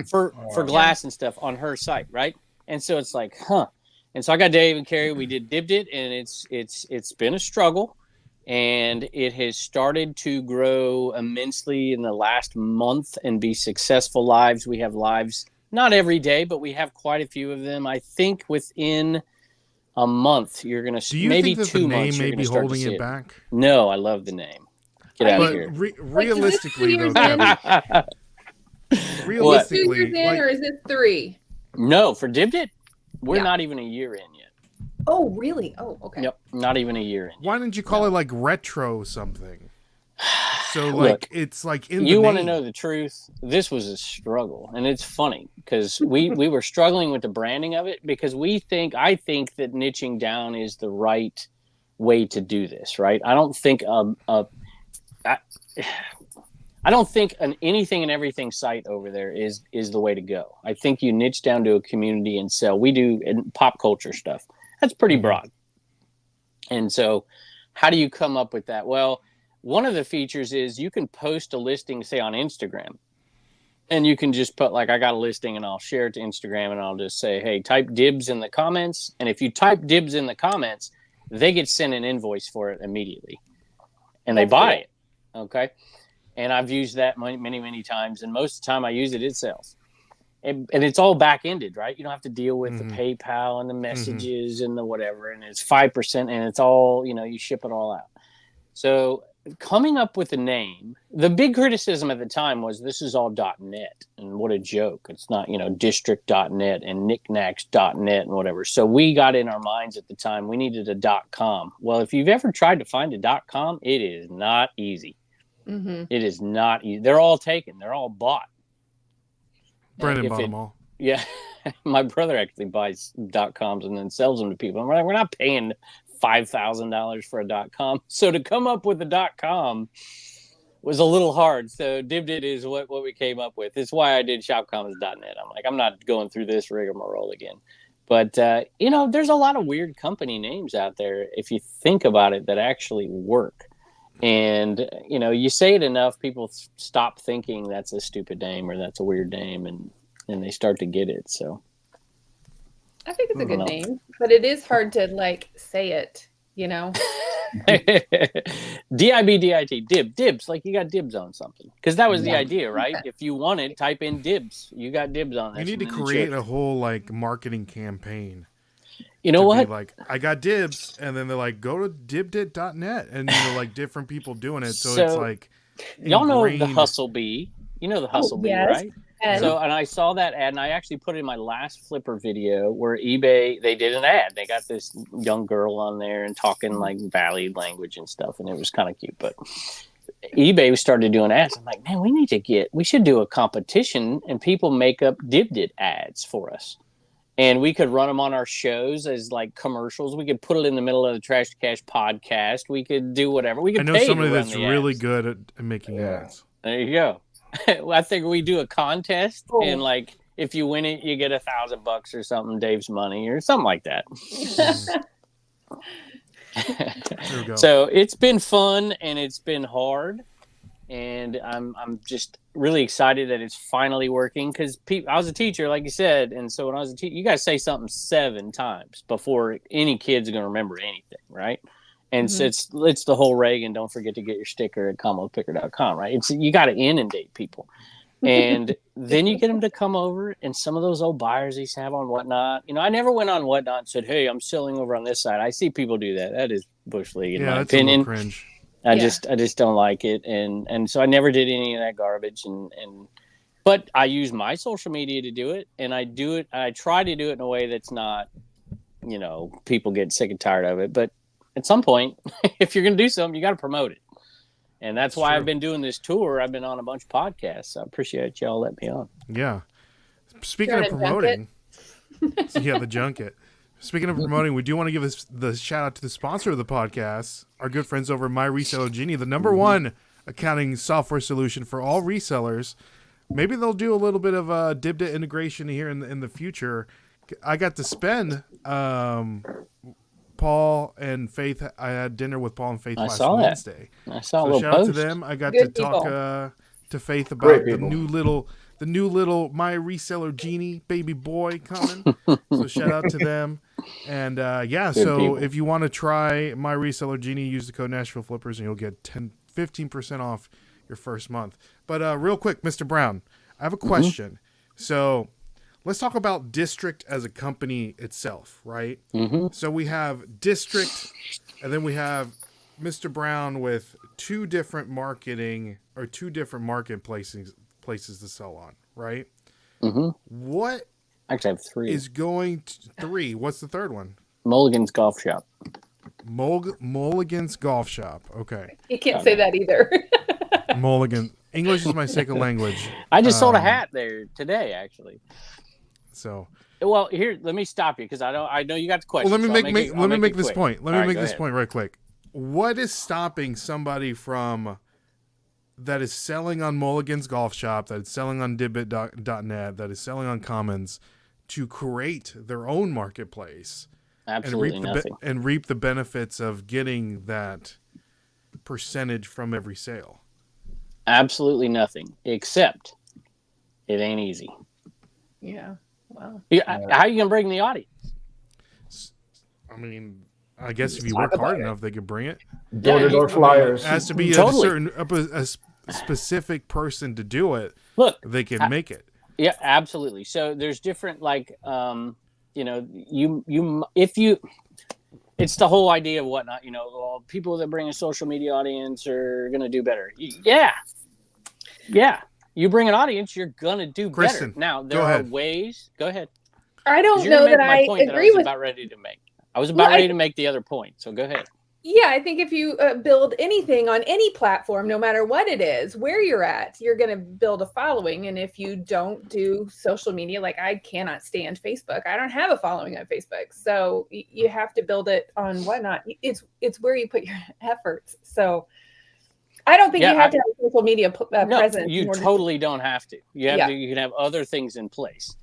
for glass and stuff on her site, right? And so it's like, huh. And so I got Dave and Carrie. We did Dibdit, and it's been a struggle, and it has started to grow immensely in the last month and be successful lives. We have lives. Not every day, but we have quite a few of them. I think within a month, you're going to maybe 2 months. May be holding it back. No, I love the name. Get out of here. Realistically, though, realistically, 2 years in, or is it 3? No, for Dibdit, we're not even a year in yet. Oh, really? Oh, okay. Yep, not even a year in. Why didn't you call it like retro something? So like look, it's like in you the want name. to know the truth. This was a struggle, and it's funny because we were struggling with the branding of it because I think that niching down is the right way to do this. Right? I don't think an anything and everything site over there is the way to go. I think you niche down to a community and sell. We do pop culture stuff. That's pretty broad. And so, how do you come up with that? Well, one of the features is you can post a listing, say, on Instagram. And you can just put, like, I got a listing, and I'll share it to Instagram, and I'll just say, hey, type dibs in the comments. And if you type dibs in the comments, they get sent an invoice for it immediately. And they buy it. Okay? And I've used that many, many times. And most of the time I use it, it sells. And it's all back-ended, right? You don't have to deal with the PayPal and the messages and the whatever. And it's 5%, and it's all, you ship it all out. So coming up with a name, the big criticism at the time was this is all .net, and what a joke. It's not, district.net and knickknacks.net and whatever. So we got in our minds at the time we needed a .com. Well, if you've ever tried to find a .com, it is not easy. It is not easy. They're all taken. They're all bought. Brendan bought them all. Yeah. My brother actually buys .coms and then sells them to people. I'm like, we're not paying $5,000 for a .com. So to come up with a .com was a little hard. So Dibdit is what we came up with. It's why I did shopcommons.net. I'm like, I'm not going through this rigmarole again. But, there's a lot of weird company names out there, if you think about it, that actually work. And, you say it enough, people stop thinking that's a stupid name or that's a weird name, and they start to get it. So I think it's a good name, but it is hard to say it, DIBDIT, dibs, like you got dibs on something. Because that was the idea, right? Yeah. If you wanted, type in dibs. You got dibs on that. You need to create a whole marketing campaign. You know what? Like, I got dibs, and then they're like, go to dibdit.net, and different people doing it. So it's like, y'all know the Hustle Bee. You know the Hustle Bee, right? And I saw that ad, and I actually put it in my last Flipper video where eBay, they did an ad. They got this young girl on there and talking Valley language and stuff, and it was kind of cute. But eBay started doing ads. I'm like, man, we should do a competition, and people make up Dibdit ads for us. And we could run them on our shows as commercials. We could put it in the middle of the Trash to Cash podcast. We could do whatever. We could. I know somebody that's really good at making ads. There you go. I think we do a contest, and if you win it, you get $1,000 or something, Dave's money or something like that. There we go. So it's been fun and it's been hard. And I'm just really excited that it's finally working because I was a teacher, like you said, and so when I was a teacher, you got to say something 7 times before any kid's going to remember anything, right? And so it's the whole Reagan, don't forget to get your sticker at commonwealthpicker.com, right? You got to inundate people. And then you get them to come over, and some of those old buyers they used to have on Whatnot. I never went on Whatnot and said, "Hey, I'm selling over on this side." I see people do that. That is bush league, in my opinion. Cringe. I just don't like it, and so I never did any of that garbage. But I use my social media to do it, and I do it. I try to do it in a way that's not, people get sick and tired of it. But at some point, if you're going to do something, you got to promote it. And that's why I've been doing this tour. I've been on a bunch of podcasts. So I appreciate y'all letting me on. Yeah. Speaking of promoting, the junket. Speaking of promoting, we do want to give the shout out to the sponsor of the podcast, our good friends over at My Reseller Genie, the number one accounting software solution for all resellers. Maybe they'll do a little bit of DibDit integration here in the future. I got to spend Paul and Faith. I had dinner with Paul and Faith last Wednesday. I saw a little shout post. out to them. I got to talk to Faith about the new little My Reseller Genie baby boy coming. So shout out to them. And so if you want to try My Reseller Genie, use the code NashvilleFlippers and you'll get 15% off your first month. But real quick, Mr. Brown, I have a question. So let's talk about District as a company itself, right? So we have District, and then we have Mr. Brown with two different marketplaces to sell on, right? What? Actually, I have three. Three. What's the third one? Mulligan's Golf Shop. Mulligan's Golf Shop. Okay. You can't say that either. Mulligan. English is my second language. I just sold a hat there today, actually. So. Well, here, let me stop you because I know you got the question. Well, let me make this point. Let me make this point right quick. What is stopping somebody that is selling on Mulligan's Golf Shop, that is selling on Dibbit.net, that is selling on Commons, to create their own marketplace? Absolutely nothing. And reap the benefits of getting that percentage from every sale. Absolutely nothing, except it ain't easy. Yeah. Wow. How are you going to bring the audience? I mean, I guess if you work hard enough, they could bring it. Door-to-door flyers. It has to be a specific person to do it. Look, they can make it. Yeah, absolutely. So there's different, it's the whole idea of Whatnot, people that bring a social media audience are going to do better. Yeah. You bring an audience, you're going to do Kristen, better. Now, there are ways. Go ahead. I don't know that I agree with. About ready to make. I was about ready to make the other point. So go ahead. Yeah, I think if you build anything on any platform, no matter what it is, where you're at, you're going to build a following. And if you don't do social media, like I cannot stand Facebook. I don't have a following on Facebook. So you have to build it on Whatnot. It's where you put your efforts. So I don't think you have to have a social media presence. You totally don't have to. You can have other things in place.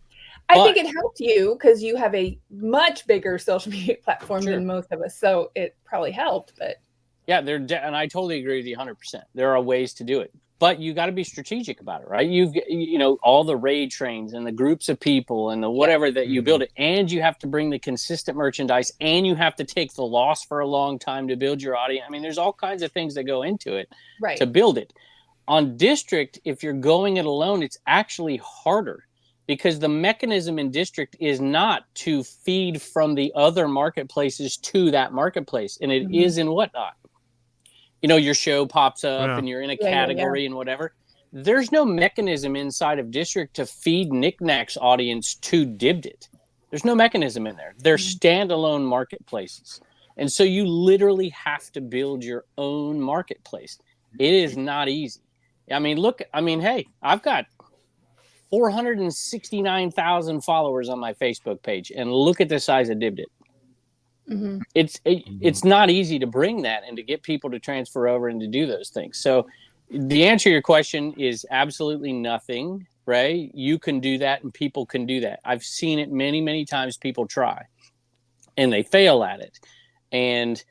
I think it helped you because you have a much bigger social media platform than most of us. So it probably helped, but. Yeah, and I totally agree with you 100%. There are ways to do it, but you got to be strategic about it, right? You've all the raid trains and the groups of people and the whatever that you build it, and you have to bring the consistent merchandise, and you have to take the loss for a long time to build your audience. I mean, there's all kinds of things that go into it to build it. On District, if you're going it alone, it's actually harder. Because the mechanism in District is not to feed from the other marketplaces to that marketplace. And it is in Whatnot. Your show pops up and you're in a category and whatever. There's no mechanism inside of District to feed Knickknack's audience to Dibdit. There's no mechanism in there. They're standalone marketplaces. And so you literally have to build your own marketplace. It is not easy. Hey, I've got 469,000 followers on my Facebook page, and look at the size of Dibdit. It's not easy to bring that and to get people to transfer over and to do those things. So the answer to your question is absolutely nothing, Ray. You can do that, and people can do that. I've seen it many, many times. People try, and they fail at it, and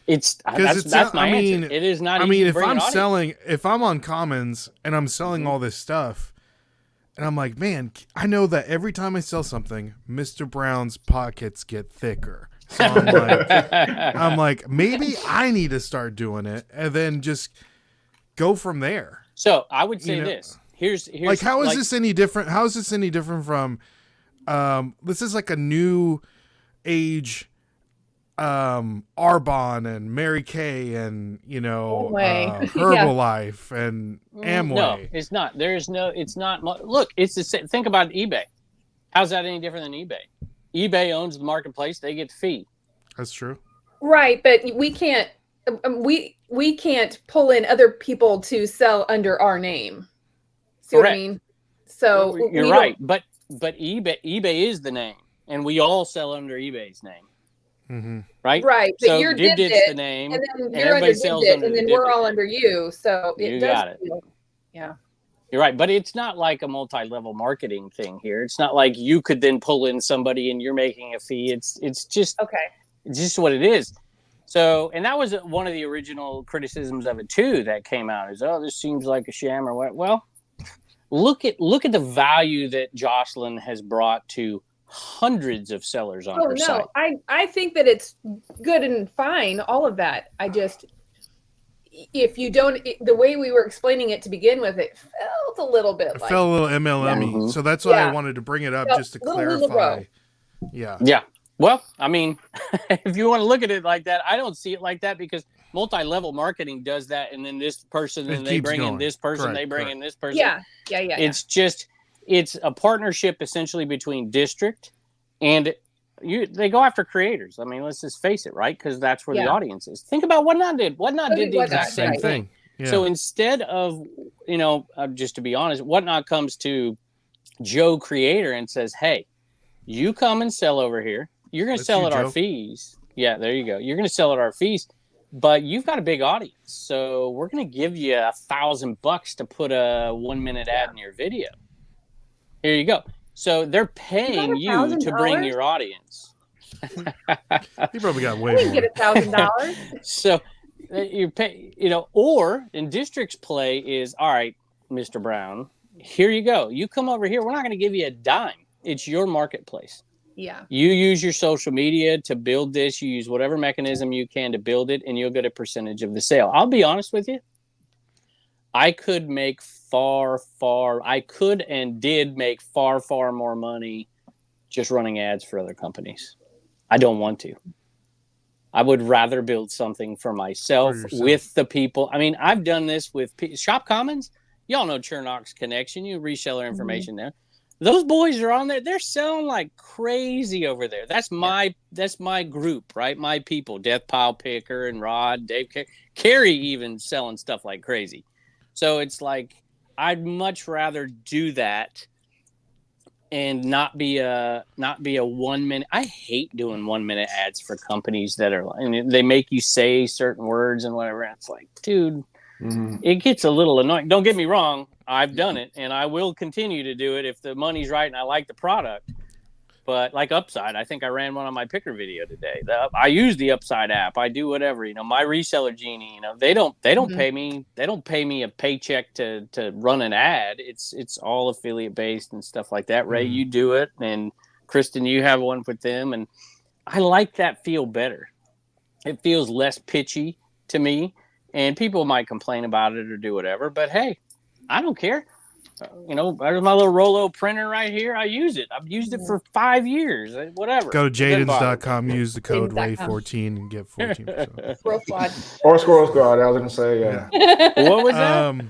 that's my answer. It is not. If I'm on Commons and I'm selling all this stuff, and I'm like, man, I know that every time I sell something, Mr. Brown's pockets get thicker. So I'm like, maybe I need to start doing it, and then just go from there. So I would say this. Here's like, how is this any different? How is this any different from, this is like a new age, Arbonne and Mary Kay and, Herbalife and Amway. No, it's not. It's not. Look, it's the same. Think about eBay. How's that any different than eBay? eBay owns the marketplace. They get the fee. That's true. Right. But we can't, we can't pull in other people to sell under our name. See Correct. What I mean? So you're right. But eBay is the name, and we all sell under eBay's name. Mm-hmm. Right. But so you're Dibdib's the name, and then you're under Dibdib, and then we're all under you. So you got it. Yeah. You're right, but it's not like a multi-level marketing thing here. It's not like you could then pull in somebody and you're making a fee. It's just okay. It's just what it is. So, and that was one of the original criticisms of it too that came out is, this seems like a sham or what? Well, look at the value that Jocelyn has brought to hundreds of sellers on her site. I think that it's good and fine, all of that. I just, if you don't, the way we were explaining it to begin with, it felt a little bit like... It felt a little MLM-y. So that's why I wanted to bring it up, just to clarify. Yeah. Well, I mean, if you want to look at it like that, I don't see it like that because multi-level marketing does that, and then this person, and they bring in this person, they bring in this person. Yeah. It's a partnership essentially between district and they go after creators. I mean, let's just face it, right? Because that's where the audience is. Think about Whatnot did. Whatnot did the exact same thing. Yeah. So instead of, just to be honest, Whatnot comes to Joe Creator and says, hey, you come and sell over here. You're going to sell at our fees. Yeah, there you go. You're going to sell at our fees, but you've got a big audience. So we're going to give you $1,000 to put a 1-minute ad in your video. Here you go. So they're paying you to bring your audience. You probably got way more. You get $1,000. So you pay, or in district's play is, all right, Mr. Brown, here you go. You come over here. We're not going to give you a dime. It's your marketplace. Yeah. You use your social media to build this. You use whatever mechanism you can to build it, and you'll get a percentage of the sale. I'll be honest with you. I could make far more money just running ads for other companies. I don't want to. I would rather build something for myself with the people. I mean, I've done this with Shop Commons. Y'all know Chernock's Connection. You reseller information there. Those boys are on there. They're selling like crazy over there. That's my group, right? My people, Death Pile Picker and Rod, Dave, Carrie even selling stuff like crazy. So it's like, I'd much rather do that and not be a 1 minute. I hate doing 1 minute ads for companies that are, and they make you say certain words and whatever. It's like, dude, it gets a little annoying. Don't get me wrong. I've done it, and I will continue to do it if the money's right and I like the product. But like Upside, I think I ran one on my picker video today. I use the Upside app. I do whatever. My Reseller Genie. They don't pay me. They don't pay me a paycheck to run an ad. It's all affiliate based and stuff like that. Ray, you do it, and Kristen, you have one with them, and I like that feel better. It feels less pitchy to me, and people might complain about it or do whatever. But hey, I don't care. There's my little Rolo printer right here. I use it. I've used it for 5 years. Whatever. Go to jadens.com, use the code RAY14 and get 14%. Squirrel Squad. Or Squirrel Squad, I was going to say, yeah. What was that?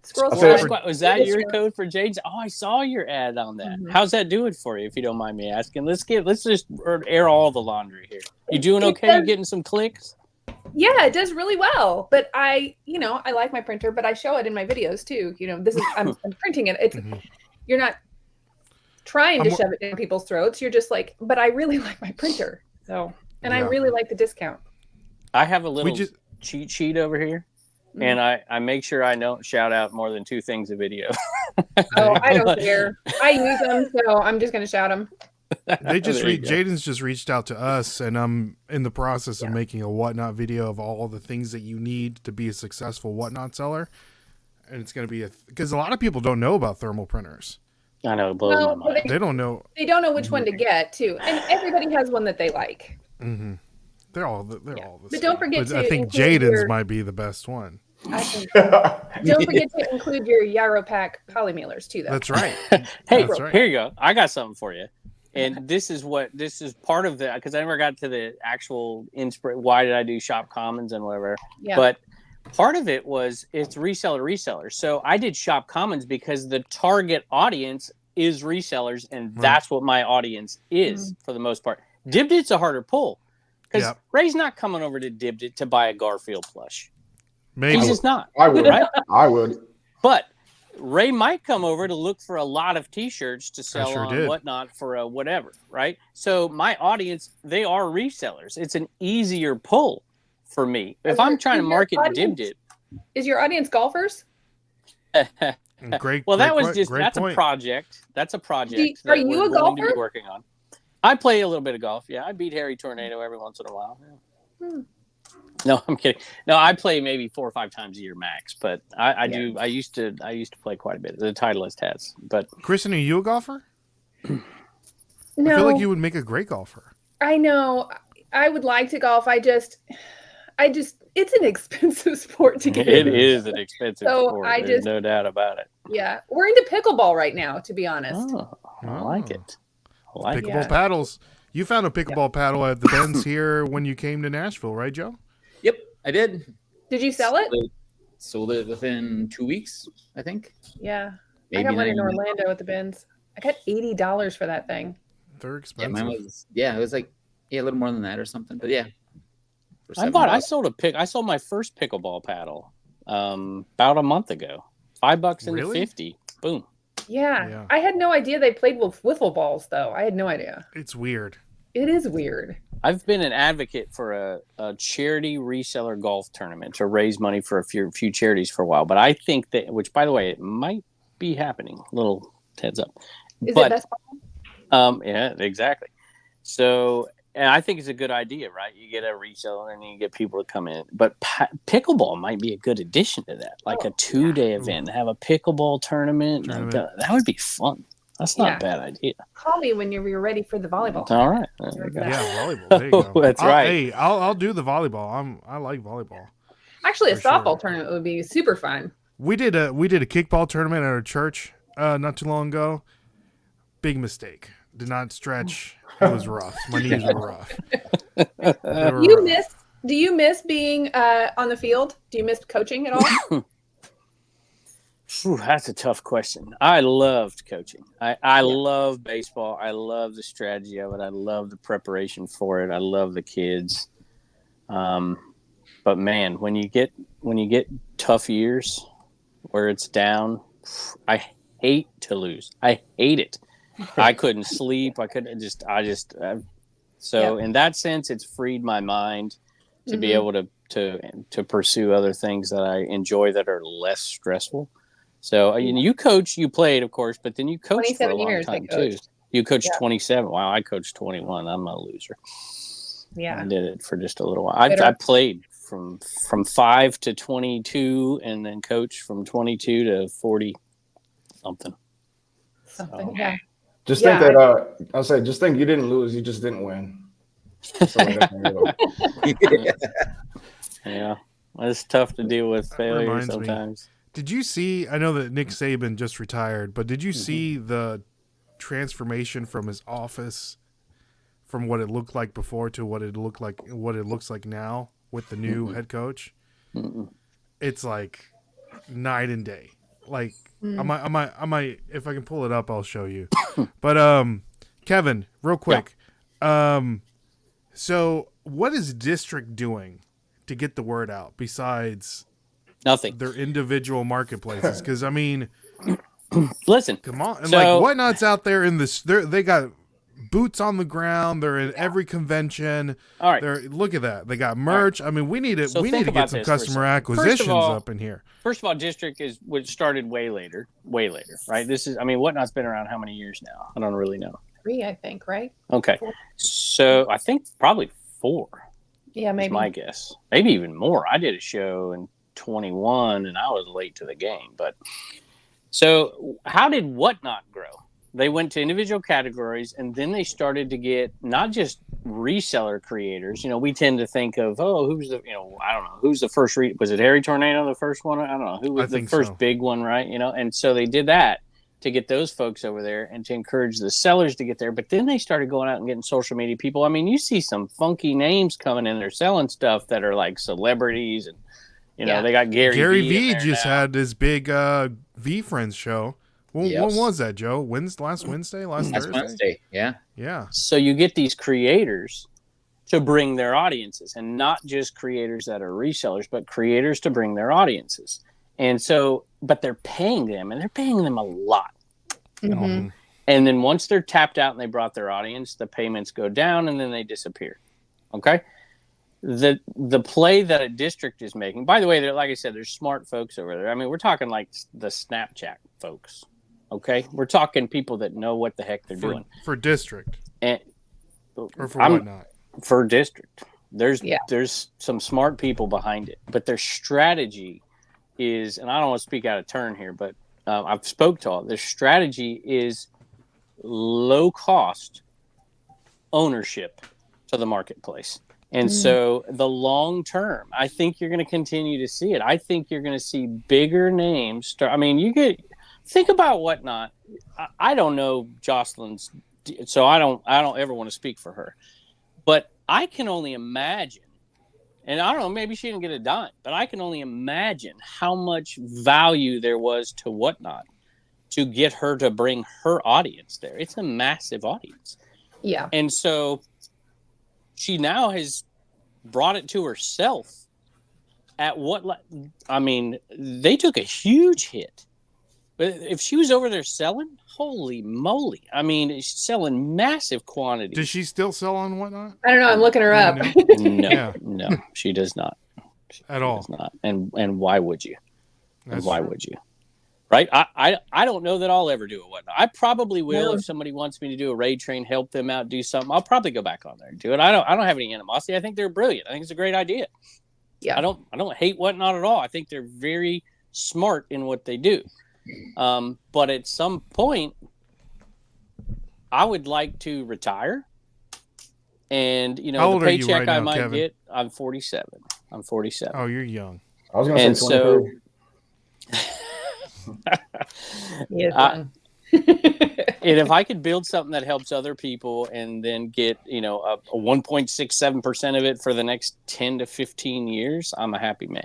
Squirrel Squad. Was that your code for Jadens? Oh, I saw your ad on that. How's that doing for you, if you don't mind me asking? Let's just air all the laundry here. You doing okay? You getting some clicks? Yeah, it does really well. But I like my printer, but I show it in my videos too. This is I'm printing it. It's you're not trying to shove it in people's throats. You're just like, but I really like my printer. So, and I really like the discount. I have a little cheat sheet over here, and I make sure I don't shout out more than 2 things a video. Oh, I don't care. I use them, so I'm just going to shout them. Jaden's just reached out to us, and I'm in the process of making a Whatnot video of all the things that you need to be a successful Whatnot seller. And it's going to be because a lot of people don't know about thermal printers. I know, it blows my mind. They don't know. They don't know which one to get too, and everybody has one that they like. They're all the same. But don't forget I think Jaden's might be the best one. I think so. Don't forget to include your Yaropack polymailers too, though. That's right. Hey, That's right. Here you go. I got something for you. And this is part of the, because I never got to the actual why did I do Shop Commons and whatever. Yeah. But part of it was it's reseller. So I did Shop Commons because the target audience is resellers, and that's what my audience is for the most part. Dibdit's a harder pull because Ray's not coming over to Dibdit to buy a Garfield plush. Maybe. He's just not. I would. Right? I would. But Ray might come over to look for a lot of T-shirts to sell on whatnot for a whatever, right? So my audience, they are resellers. It's an easier pull for me. If I'm trying to market Dibdit. Is your audience golfers? Great. Well, that was point. just, Great that's point. a project. That's a project. Are you a golfer? To be working on. I play a little bit of golf. Yeah, I beat Harry Tornado every once in a while. Yeah. No, I'm kidding. No, I play maybe 4 or 5 times a year max, but I do. I used to play quite a bit. The Titleist has, but Kristen, are you a golfer? No, I feel like you would make a great golfer. I know. I would like to golf. I just, it's an expensive sport to get into. It is an expensive sport. There's no doubt about it. Yeah, we're into pickleball right now, to be honest. Oh, I like it. I like pickleball paddles. You found a pickleball paddle at the Benz here when you came to Nashville, right, Joe? Yep, I did. Did you sell it? Sold it within 2 weeks, I think. Yeah. Maybe I got one in Orlando at the Bins. I got $80 for that thing. They're expensive. Yeah, mine was, it was like, a little more than that or something. But yeah. I sold my first pickleball paddle about a month ago. $5 into 50. Boom. Yeah. I had no idea they played with wiffle balls, though. I had no idea. It's weird. It is weird. I've been an advocate for a charity reseller golf tournament to raise money for a few charities for a while. But I think that, which by the way, it might be happening. Little heads up. Is it Best Ball? Yeah, exactly. So, and I think it's a good idea, right? You get a reseller and you get people to come in. But pickleball might be a good addition to that, like a 2-day event. Have a pickleball tournament. That would be fun. That's not a bad idea. Call me when you're ready for the volleyball. All right. Volleyball. There you go. That's right. Hey, I'll do the volleyball. I like volleyball. Actually, a softball tournament would be super fun. We did a kickball tournament at our church not too long ago. Big mistake. Did not stretch. It was rough. My knees were rough. Do you miss being on the field? Do you miss coaching at all? That's a tough question. I loved coaching. I love baseball. I love the strategy of it. I love the preparation for it. I love the kids. But man, when you get tough years where it's down, I hate to lose. I hate it. I couldn't sleep. I couldn't so in that sense, it's freed my mind to be able to pursue other things that I enjoy that are less stressful. So you played, of course, but then you coached for a long time too. You coached 27. Wow, I coached 21. I'm a loser. Yeah, I did it for just a little while. I played from 5 to 22, and then coached from 22 to 40 something. Yeah. Just think that I'll say, just think you didn't lose, you just didn't win. Yeah, it's tough to deal with failure sometimes. Did you see, I know that Nick Saban just retired, but did you see the transformation from his office from what it looked like before to what it looks like now with the new head coach? It's like night and day. Like I might if I can pull it up, I'll show you. But Kevin, real quick. So what is District doing to get the word out besides nothing? Their individual marketplaces, because I mean, listen, come on, and like Whatnot's out there in this. They got boots on the ground. They're in every convention. All right, look at that. They got merch. I mean, we need to get some customer acquisitions up in here. First of all, District is what started way later, right? This is, I mean, Whatnot's been around how many years now? I don't really know. 3, I think, right? Okay, 4. So I think probably 4. Yeah, maybe. Is my guess. Maybe even more. I did a show in 21 and I was late to the game. But so how did Whatnot grow? They went to individual categories, and then they started to get not just reseller creators, we tend to think of, who's the, I don't know, who's the first, was it Harry Tornado, the first one? I don't know. Who was the first big one, right? And so they did that to get those folks over there and to encourage the sellers to get there. But then they started going out and getting social media people. I mean, you see some funky names coming in there selling stuff that are like celebrities, and they got Gary V just had his big V Friends show. Well, When was that, Joe? Last Wednesday? Last Thursday? Wednesday, yeah. Yeah. So you get these creators to bring their audiences, and not just creators that are resellers, but creators to bring their audiences. And so, but they're paying them, and they're paying them a lot. Mm-hmm. And then once they're tapped out and they brought their audience, the payments go down and then they disappear. Okay. The play that a district is making, by the way, like I said, there's smart folks over there. I mean, we're talking like the Snapchat folks. Okay. We're talking people that know what the heck they're doing for district or for whatnot. For district. There's some smart people behind it, but their strategy is, and I don't want to speak out of turn here, but I've spoke to all. Their strategy is low cost ownership to the marketplace. And so the long term, I think you're going to continue to see it. I think you're going to see bigger names start. I mean, think about Whatnot. I don't know Jocelyn's, so I don't ever want to speak for her, but I can only imagine. And I don't know, maybe she didn't get a dime, but I can only imagine how much value there was to Whatnot to get her to bring her audience there. It's a massive audience. Yeah. And so she now has brought it to herself at they took a huge hit. But if she was over there selling, holy moly. I mean, she's selling massive quantities. Does she still sell on Whatnot? I don't know. I'm looking her up. No, she does not. At all. Does not. And why would you? Would you? Right? I don't know that I'll ever do a Whatnot. I probably will if somebody wants me to do a raid train, help them out, do something. I'll probably go back on there and do it. I don't have any animosity. I think they're brilliant. I think it's a great idea. Yeah. I don't hate Whatnot at all. I think they're very smart in what they do. But at some point, I would like to retire. And, How old the paycheck are you right now, I might Kevin? get, I'm 47. Oh, you're young. I was going to say 23. And if I could build something that helps other people and then get, a 1.67% of it for the next 10 to 15 years, I'm a happy man.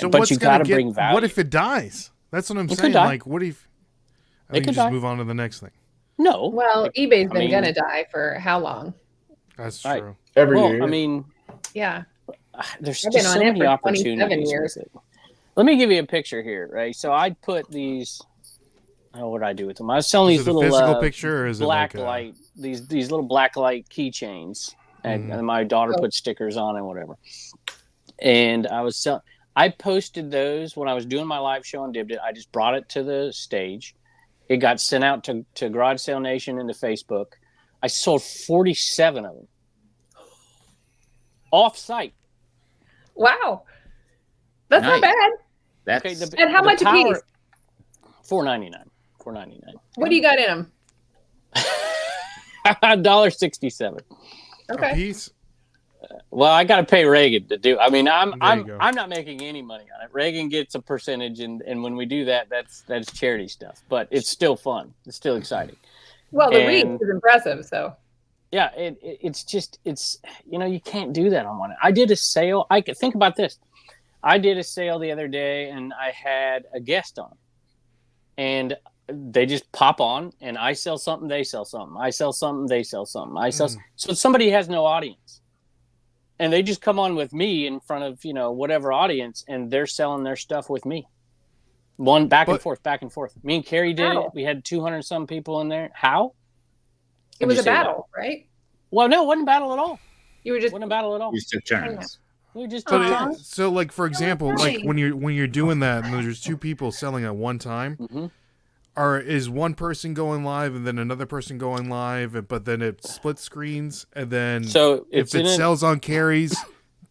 So but you got to bring value. What if it dies? That's what I'm saying. Like, what if I think you just move on to the next thing? No. Well, eBay's been going to die for how long? That's true. Every year. I mean, yeah. There's just so many opportunities with it. Let me give you a picture here, right? So I put these. What did I do with them? I was selling these little physical picture, or is black it like light, these little black light keychains, and my daughter put stickers on and whatever. And I posted those when I was doing my live show on Dibdit. I just brought it to the stage. It got sent out to Garage Sale Nation and to Facebook. I sold 47 of them off site. Wow, that's not bad. Okay, and how much a piece? $4.99. What do you got in them? $1.67. Okay. A piece? Well, I got to pay Reagan to do. I mean, I'm not making any money on it. Reagan gets a percentage, and when we do that, that's charity stuff. But it's still fun. It's still exciting. Well, the reach is impressive. So. Yeah, it's you can't do that on one. I did a sale. I could think about this. I did a sale the other day, and I had a guest on, and they just pop on, and I sell something, they sell something. I sell something, they sell something. I sell. So somebody has no audience, and they just come on with me in front of whatever audience, and they're selling their stuff with me. Back and forth. Me and Carrie did it. We had 200 some people in there. How? It was a battle, right? Well, no, it wasn't a battle at all. Wasn't a battle at all. You took turns. We just took turns. So, like, for example, like when you're doing that, and there's two people selling at one time, is one person going live and then another person going live, but then it split screens, and then if it sells on Carrie's,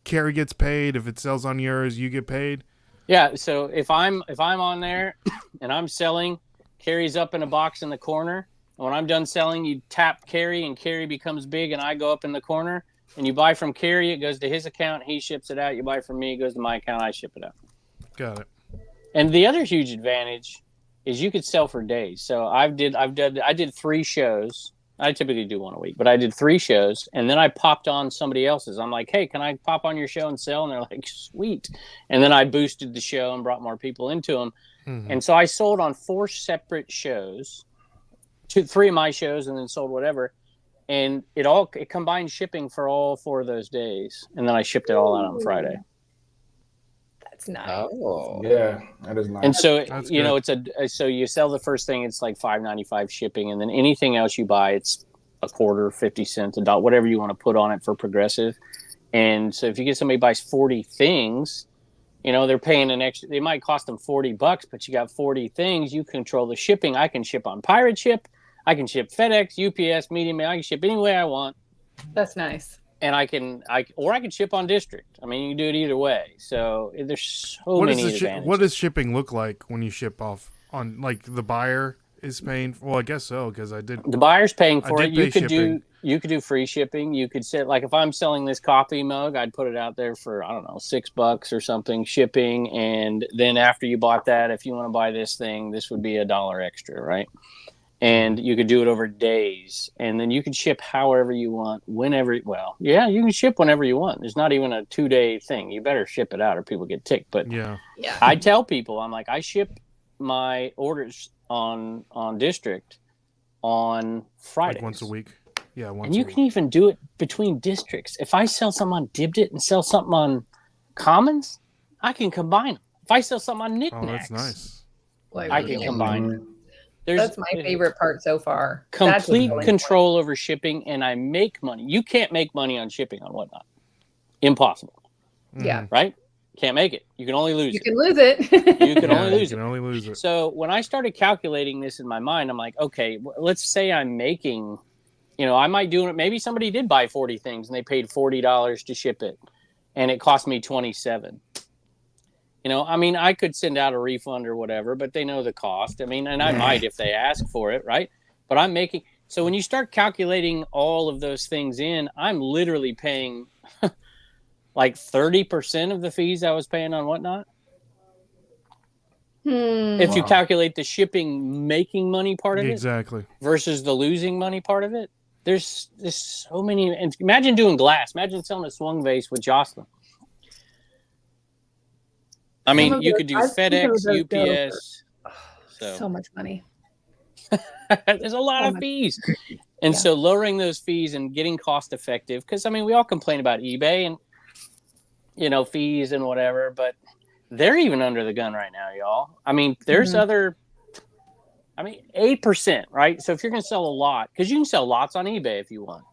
Carrie gets paid. If it sells on yours, you get paid. Yeah. So if I'm on there and I'm selling, Carrie's up in a box in the corner. And when I'm done selling, you tap Carrie, and Carrie becomes big, and I go up in the corner. And you buy from Carrie, it goes to his account, he ships it out. You buy from me, it goes to my account, I ship it out. Got it. And the other huge advantage is you could sell for days. So I did 3 shows. I typically do 1 a week, but I did 3 shows, and then I popped on somebody else's. I'm like, hey, can I pop on your show and sell? And they're like, sweet. And then I boosted the show and brought more people into them. Mm-hmm. And so I sold on 4 separate shows, 3 of my shows, and then sold whatever. And it combined shipping for all 4 of those days, and then I shipped it all out on Friday. That's nice. Oh, yeah, that is nice. And so so you sell the first thing, it's like $5.95 shipping, and then anything else you buy, it's a quarter, 50 cents, $1, whatever you want to put on it for progressive. And so if you get somebody buys 40 things, they're paying an extra. They might cost them $40, but you got 40 things. You control the shipping. I can ship on Pirate Ship. I can ship FedEx, UPS, Medium Mail. I can ship any way I want. That's nice. And I can ship on District. I mean, you can do it either way. So there's so many advantages. What does shipping look like when you ship off on, like, the buyer is paying? Well, I guess so, because the buyer's paying for it. You could do free shipping. You could say, like, if I'm selling this coffee mug, I'd put it out there for, I don't know, $6 or something shipping. And then after you bought that, if you want to buy this thing, this would be $1 extra, right? And you could do it over days, and then you can ship however you want, whenever. Well, yeah, you can ship whenever you want. There's not even a 2-day thing. You better ship it out, or people get ticked. But yeah. I tell people, I'm like, I ship my orders on District on Fridays, like once a week. Yeah, once. And you can even do it between districts. If I sell something on Dibdit and sell something on Commons, I can combine them. If I sell something on Knickknacks, that's nice. I can combine them. That's my favorite part so far. Complete control over shipping, and I make money. You can't make money on shipping on Whatnot. Impossible. Yeah. Right? Can't make it. You can only lose it. You can lose it. You can only lose it. it. So when I started calculating this in my mind, I'm like, okay, let's say I'm making, I might do it. Maybe somebody did buy 40 things and they paid $40 to ship it, and it cost me $27. I could send out a refund or whatever, but they know the cost. I might if they ask for it, right? But I'm making. So when you start calculating all of those things in, I'm literally paying like 30% of the fees I was paying on Whatnot. If you calculate the shipping making money part of it versus the losing money part of it, there's so many. And imagine doing glass. Imagine selling a swung vase with Jocelyn. You could do FedEx, UPS. So much money. There's a lot of fees. And so lowering those fees and getting cost effective, because, we all complain about eBay and, fees and whatever, but they're even under the gun right now, y'all. There's 8%, right? So if you're going to sell a lot, because you can sell lots on eBay if you want.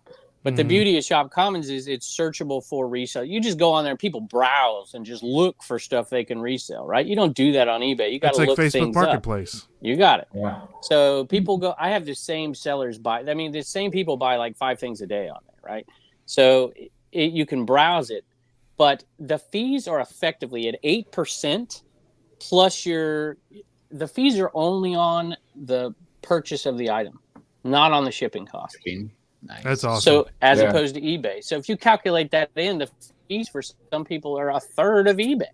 But the beauty of Shop Commons is it's searchable for resale. You just go on there and people browse and just look for stuff they can resell, right? You don't do that on eBay. You got to look things up. It's like Facebook Marketplace. You got it. Yeah. So people go. I have the same sellers buy. The same people buy like 5 things a day on there, right? So you can browse it, but the fees are effectively at 8% plus the fees are only on the purchase of the item, not on the shipping cost. Nice. That's awesome. So as opposed to eBay. So if you calculate that in, the fees for some people are a third of eBay.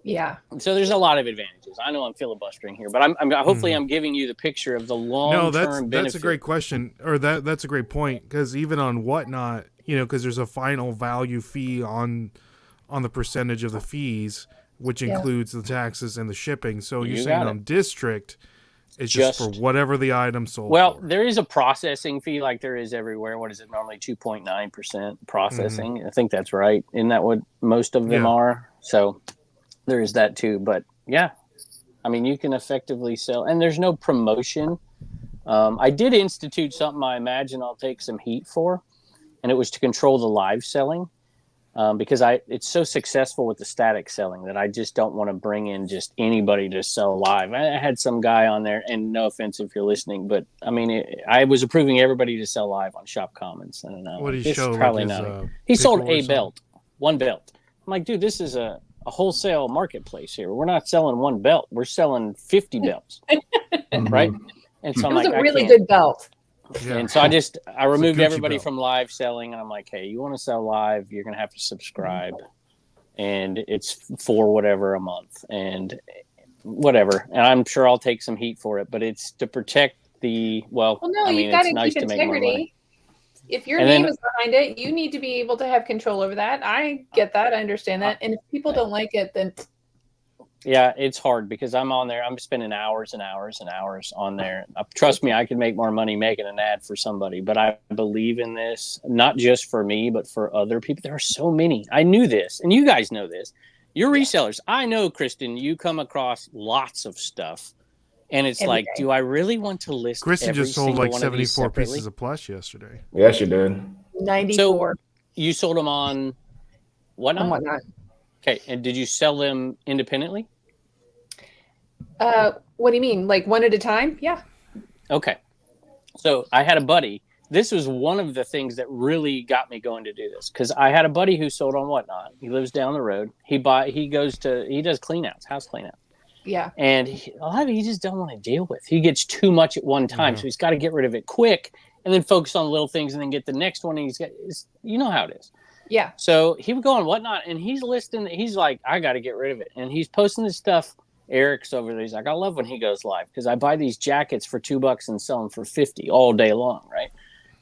Yeah. So there's a lot of advantages. I know I'm filibustering here, but I'm hopefully I'm giving you the picture of the long-term benefit. That's a great question, or that's a great point, because even on Whatnot, because there's a final value fee on the percentage of the fees, which includes the taxes and the shipping. So you're saying on District, it's just for whatever the item sold. Well, there is a processing fee like there is everywhere. What is it? Normally 2.9% processing. I think that's right. Isn't that what most of them are? So there is that too. But you can effectively sell, and there's no promotion. I did institute something I imagine I'll take some heat for, and it was to control the live selling. Because it's so successful with the static selling that I just don't want to bring in just anybody to sell live. I had some guy on there, and no offense if you're listening, but I was approving everybody to sell live on Shop Commons. I don't know. What did he show? Probably not. He sold a belt, one belt. I'm like, dude, this is a wholesale marketplace here. We're not selling one belt. We're selling 50 belts, right? And so it was a really good belt. Yeah. And so I removed everybody from live selling, and I'm like, hey, you want to sell live, you're going to have to subscribe, and it's for whatever a month and whatever. And I'm sure I'll take some heat for it, but it's to protect you've got to keep integrity. If your name is behind it, you need to be able to have control over that. I get that. I understand that. And if people don't like it, then yeah, it's hard because I'm on there. I'm spending hours and hours and hours on there. Trust me, I could make more money making an ad for somebody, but I believe in this, not just for me, but for other people. There are so many. I knew this, and you guys know this. You're resellers. I know, Kristen, you come across lots of stuff, and it's like, do I really want to list Kristen just sold like 74 pieces of plush yesterday. Yes, you did. 94. So you sold them on Whatnot? On Whatnot. Okay, and did you sell them independently? What do you mean? Like one at a time? Yeah. Okay. So I had a buddy. This was one of the things that really got me going to do this, because I had a buddy who sold on Whatnot. He lives down the road. He does cleanouts, house cleanouts. Yeah. And a lot of it he just don't want to deal with. He gets too much at one time, so he's got to get rid of it quick and then focus on little things and then get the next one. And you know how it is. Yeah. So he would go on Whatnot, and he's like, I got to get rid of it. And he's posting this stuff. Eric's over there. He's like, I love when he goes live because I buy these jackets for $2 and sell them for $50 all day long, right?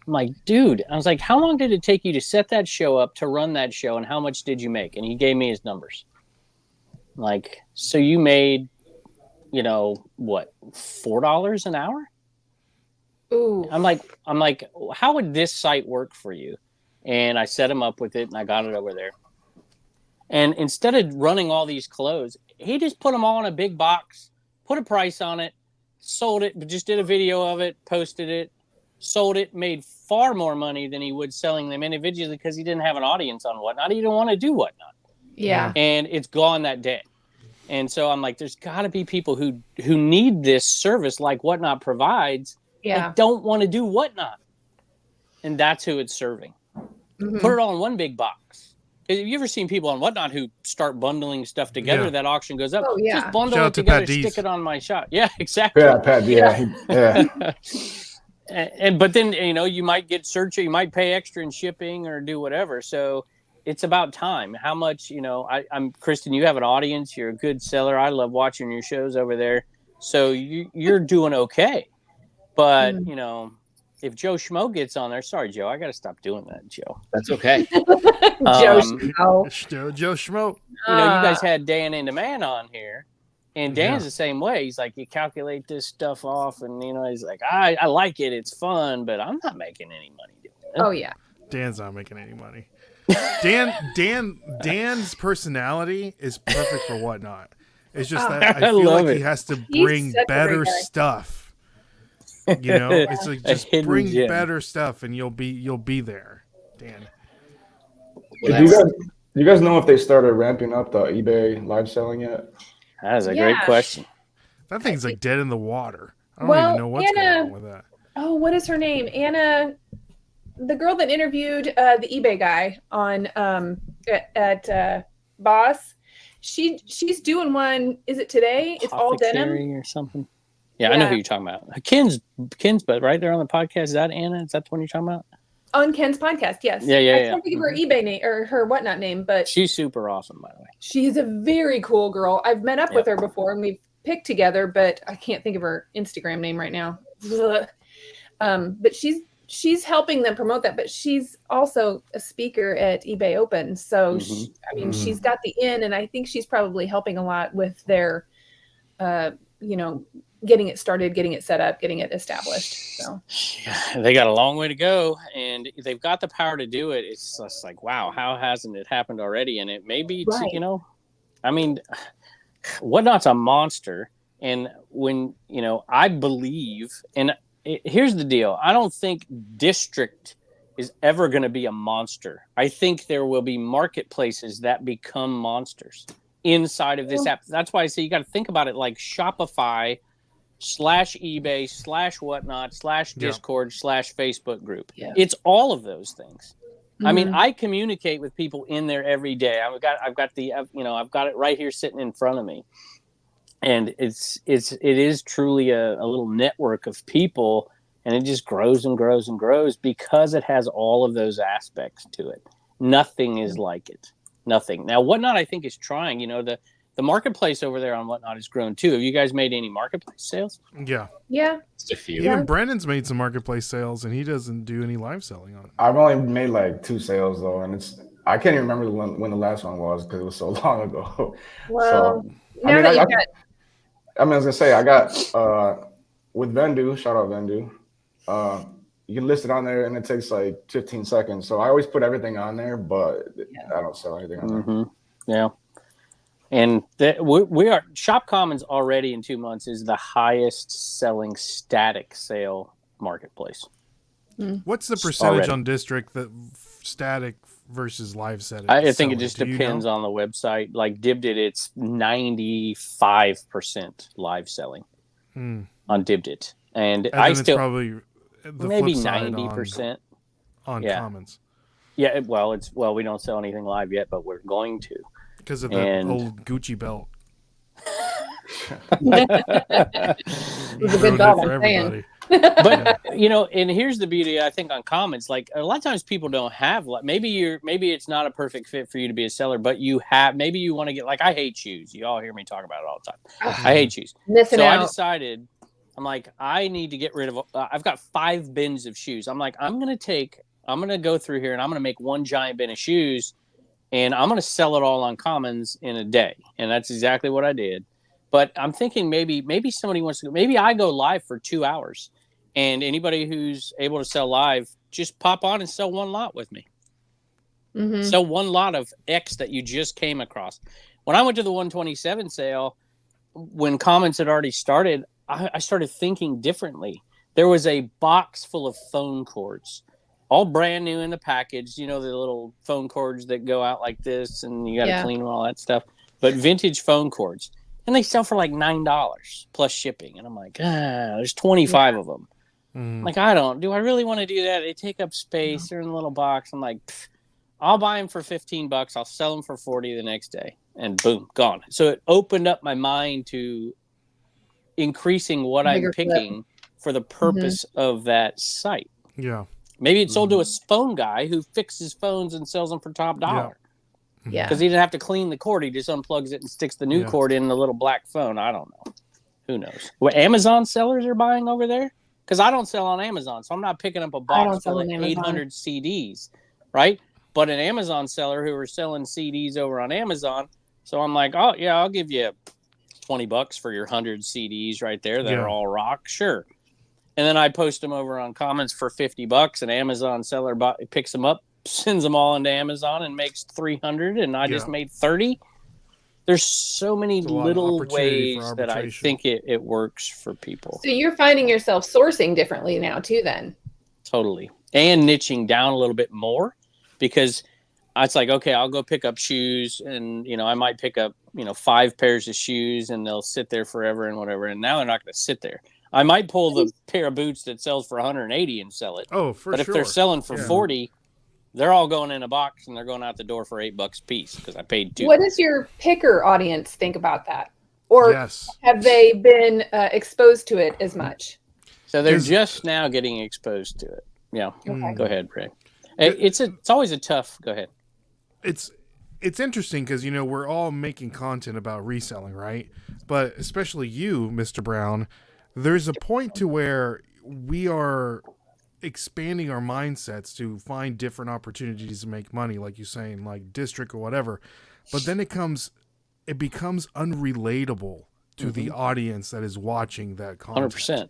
I'm like, dude, I was like, how long did it take you to set that show up, to run that show, and how much did you make? And he gave me his numbers. Like, so you made, what, $4 an hour? Ooh. I'm like, how would this site work for you? And I set him up with it, and I got it over there. And instead of running all these clothes, he just put them all in a big box, put a price on it, sold it, but just did a video of it, posted it, sold it, made far more money than he would selling them individually because he didn't have an audience on Whatnot. He didn't want to do Whatnot. Yeah. And it's gone that day. And so I'm like, there's got to be people who need this service like Whatnot provides. Yeah. That don't want to do Whatnot. And that's who it's serving. Mm-hmm. Put it all in one big box. Have you ever seen people on Whatnot who start bundling stuff together? Yeah. That auction goes up. Oh, yeah. Just bundle it together, stick it on my shop. Yeah, exactly. Yeah, Pat. Yeah. But then you might get searching, you might pay extra in shipping or do whatever. So it's about time. How much I'm Kristen. You have an audience. You're a good seller. I love watching your shows over there. So you're doing okay. But if Joe Schmo gets on there, sorry, Joe, I got to stop doing that, Joe. That's okay. Joe Schmo. Joe Schmo. You guys had Dan in Demand on here, and Dan's the same way. He's like, you calculate this stuff off, and he's like, I like it, it's fun, but I'm not making any money doing it. Oh yeah. Dan's not making any money. Dan's personality is perfect for Whatnot. It's just that I feel like he has to bring better stuff. It's like just bring better stuff and you'll be there, Dan. Do you guys know if they started ramping up the eBay live selling yet? That is a great question. That thing's like dead in the water. I don't even know what's going on with that. Oh, what is her name? Anna, the girl that interviewed the eBay guy on at Boss. She's doing one. Is it today? It's all denim or something. Yeah, I know who you're talking about. Ken's, but right there on the podcast. Is that Anna? Is that the one you're talking about? On Ken's podcast, yes. Yeah. I can't think of her eBay name or her Whatnot name, but she's super awesome, by the way. She's a very cool girl. I've met up with her before and we've picked together, but I can't think of her Instagram name right now. But she's helping them promote that, but she's also a speaker at eBay Open. So she's got the in, and I think she's probably helping a lot with their, getting it started, getting it set up, getting it established. So they got a long way to go, and they've got the power to do it. It's just like, wow, how hasn't it happened already? And it may be, Whatnot's a monster. And when, I believe, and here's the deal. I don't think District is ever going to be a monster. I think there will be marketplaces that become monsters inside of this app. That's why I say you got to think about it like Shopify /eBay /Whatnot /Discord /Facebook group. Yeah. It's all of those things. Mm-hmm. I mean, I communicate with people in there every day. I've got it right here sitting in front of me, and it is truly a little network of people And it just grows and grows and grows because it has all of those aspects to it. Nothing is like it. Nothing. Now, Whatnot, I think, is trying. The marketplace over there on Whatnot has grown too. Have you guys made any marketplace sales? Yeah. Just a few. Even Brandon's made some marketplace sales, and he doesn't do any live selling on it. I've only made like 2 sales though, and I can't even remember when the last one was because it was so long ago. Well, so, I was gonna say I got with Vendu. Shout out Vendu. You can list it on there, and it takes like 15 seconds. So I always put everything on there, but I don't sell anything on there. Yeah. And we are Shop Commons already in 2 months is the highest selling static sale marketplace. What's the percentage on District that static versus live setting? I think it just depends on the website. Like Dibdit, it's 95% live selling on Dibdit, and I still probably the maybe 90% on Commons. Yeah, well, we don't sell anything live yet, but we're going to. Because of the old Gucci belt. It's a good belt for everybody. But and here's the beauty, I think, on Commons. Like a lot of times people don't have maybe it's not a perfect fit for you to be a seller, but maybe you want to get, like, I hate shoes. You all hear me talk about it all the time. I hate shoes. I decided, I'm like, I need to get rid of I've got 5 bins of shoes. I'm like, I'm gonna go through here and I'm gonna make one giant bin of shoes. And I'm going to sell it all on Commons in a day. And that's exactly what I did. But I'm thinking maybe somebody wants to go. Maybe I go live for 2 hours. And anybody who's able to sell live, just pop on and sell one lot with me. Sell one lot of X that you just came across. When I went to the 127 sale, when Commons had already started, I started thinking differently. There was a box full of phone cords. All brand new in the package, the little phone cords that go out like this, and you got to clean them, all that stuff. But vintage phone cords, and they sell for like $9 plus shipping. And I'm like, there's 25 of them. Like, do I really want to do that? They take up space. They're in a little box. I'm like, I'll buy them for $15. I'll sell them for $40 the next day, and boom, gone. So it opened up my mind to increasing what I'm picking for the purpose of that site. Yeah. Maybe it's sold to a phone guy who fixes phones and sells them for top dollar. Yeah. Because he didn't have to clean the cord. He just unplugs it and sticks the new cord in the little black phone. I don't know. Who knows? What Amazon sellers are buying over there? Because I don't sell on Amazon, so I'm not picking up a box full of 800 CDs, right? But an Amazon seller who are selling CDs over on Amazon. So I'm like, oh, yeah, I'll give you $20 for your 100 CDs right there that are all rock. Sure. And then I post them over on Commons for $50. An Amazon seller picks them up, sends them all into Amazon, and makes 300. And I just made 30. There's so many little ways that I think it works for people. So you're finding yourself sourcing differently now too, then. Totally. And niching down a little bit more, because it's like, okay, I'll go pick up shoes, and I might pick up 5 pairs of shoes, and they'll sit there forever and whatever. And now they're not going to sit there. I might pull the pair of boots that sells for 180 and sell it. Oh, for sure. But if they're selling for 40, they're all going in a box, and they're going out the door for $8 a piece because I paid $2. What does your picker audience think about that? Or have they been exposed to it as much? So they're just now getting exposed to it. Yeah. Okay. Go ahead, Ray. It's always a tough. Go ahead. It's interesting because we're all making content about reselling, right? But especially you, Mr. Brown. There's a point to where we are expanding our mindsets to find different opportunities to make money, like you're saying, like District or whatever. But then it becomes unrelatable to the audience that is watching that content. 100%.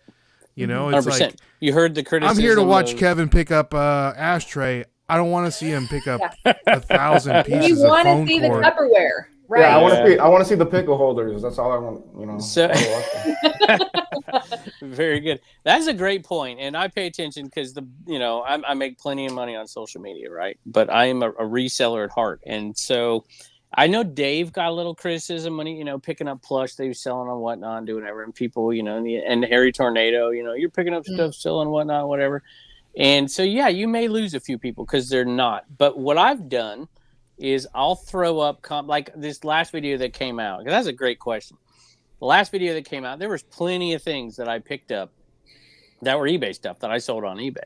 It's 100%. like, you heard the criticism. I'm here to watch Kevin pick up ashtray. I don't want to see him pick up 1,000 pieces of phone cord. You want to see the Tupperware. Right. Yeah, I want to see the pickle holders. That's all I want, So, very good. That's a great point, and I pay attention because I make plenty of money on social media, right? But I am a reseller at heart, and so I know Dave got a little criticism when he, picking up plush they were selling on Whatnot and doing whatever, and people, and Harry Tornado, you're picking up stuff selling Whatnot, whatever, and so you may lose a few people because they're not. But what I've done is I'll throw up like this last video that came out, because that's a great question. The last video that came out, there was plenty of things that I picked up that were eBay stuff that I sold on eBay.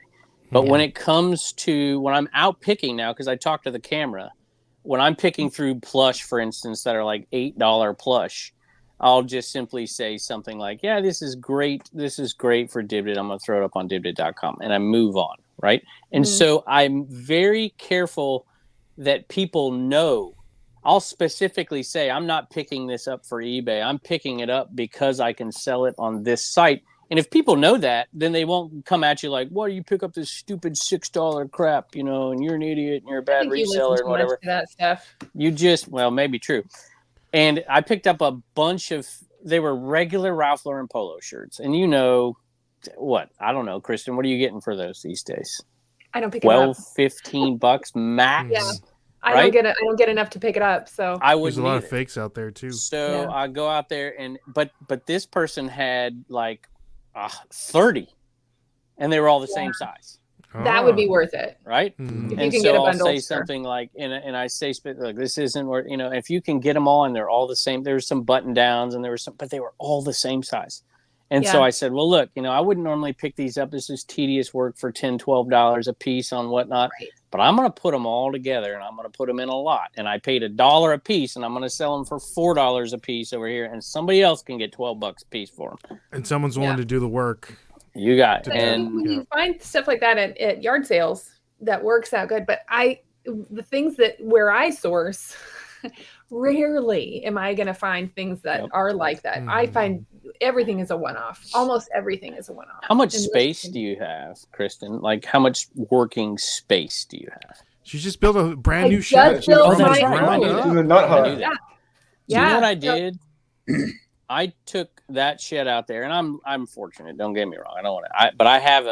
But when it comes to when I'm out picking now, because I talk to the camera, when I'm picking through plush, for instance, that are like $8 plush, I'll just simply say something like, yeah, this is great. This is great for Dibdit. I'm going to throw it up on Dibdit.com, and I move on, right? And so I'm very careful that people know. I'll specifically say, I'm not picking this up for eBay. I'm picking it up because I can sell it on this site. And if people know that, then they won't come at you like, why do you pick up this stupid $6 crap, and you're an idiot and you're a bad reseller and whatever. That stuff. You just, well, maybe true. And I picked up a bunch of, they were regular Ralph Lauren polo shirts. And what? I don't know, Kristen, what are you getting for those these days? I don't pick it up. $12-15 max. Yeah. I don't get enough to pick it up. So there's a lot of fakes out there too. So I go out there but this person had like 30, and they were all the same size. That would be worth it, right? And so I'll say something like, and I say, like, this isn't worth, if you can get them all and they're all the same. There's some button downs and but they were all the same size. And so I said, well, look, I wouldn't normally pick these up. This is tedious work for $10, $12 a piece on whatnot. Right. But I'm going to put them all together, and I'm going to put them in a lot. And I paid $1 a piece, and I'm going to sell them for $4 a piece over here. And somebody else can get $12 a piece for them. And someone's willing to do the work. You got it. And when you find stuff like that at yard sales, that works out good. But the things where I source, rarely am I going to find things that are like that. I find everything is a one-off. Almost everything is a one-off. How much space do you have, Kristen? Like, how much working space do you have? She just built a brand new shed. She's in the nut hut. Do you know what I did? I took that shed out there, and I'm fortunate. Don't get me wrong. I don't want to. But I have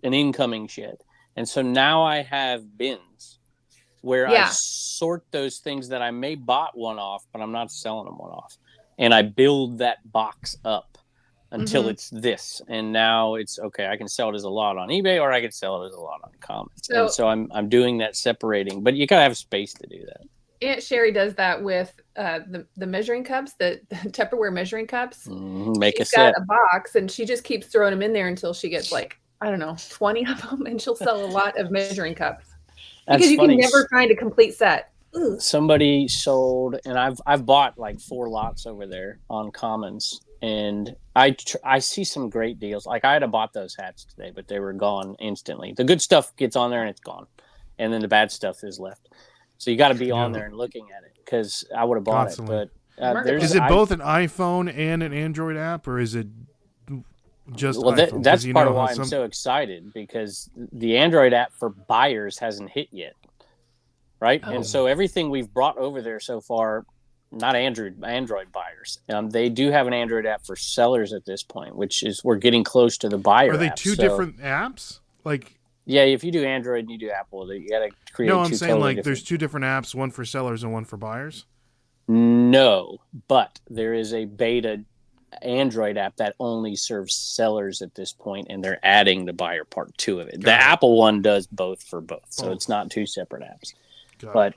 an incoming shed, and so now I have bins where I sort those things that I may bought one off, but I'm not selling them one off. And I build that box up until it's this. And now it's okay. I can sell it as a lot on eBay, or I can sell it as a lot on Commons. And so I'm doing that separating, but you gotta have space to do that. Aunt Sherry does that with the measuring cups, the Tupperware measuring cups. She's got a box, and she just keeps throwing them in there until she gets 20 of them, and she'll sell a lot of measuring cups. Because you can never find a complete set. Ooh. Somebody sold, and I've bought like 4 lots over there on Commons, and I see some great deals. Like, I had bought those hats today, but they were gone instantly. The good stuff gets on there and it's gone, and then the bad stuff is left. So you got to be on there and looking at it, because I would have bought it. But is it both an iPhone and an Android app, or is it just iPhone? That's part of why I'm so excited, because the Android app for buyers hasn't hit yet. Right. And so everything we've brought over there so far, not Android buyers. They do have an Android app for sellers at this point, which is, we're getting close to the buyer. Are they two different apps? Like, yeah, if you do Android and you do Apple, you got to create. No, I'm saying like there's 2 different apps, one for sellers and one for buyers. No, but there is a beta Android app that only serves sellers at this point, and they're adding the buyer part 2 of it. The Apple one does both for both, so it's not 2 separate apps. But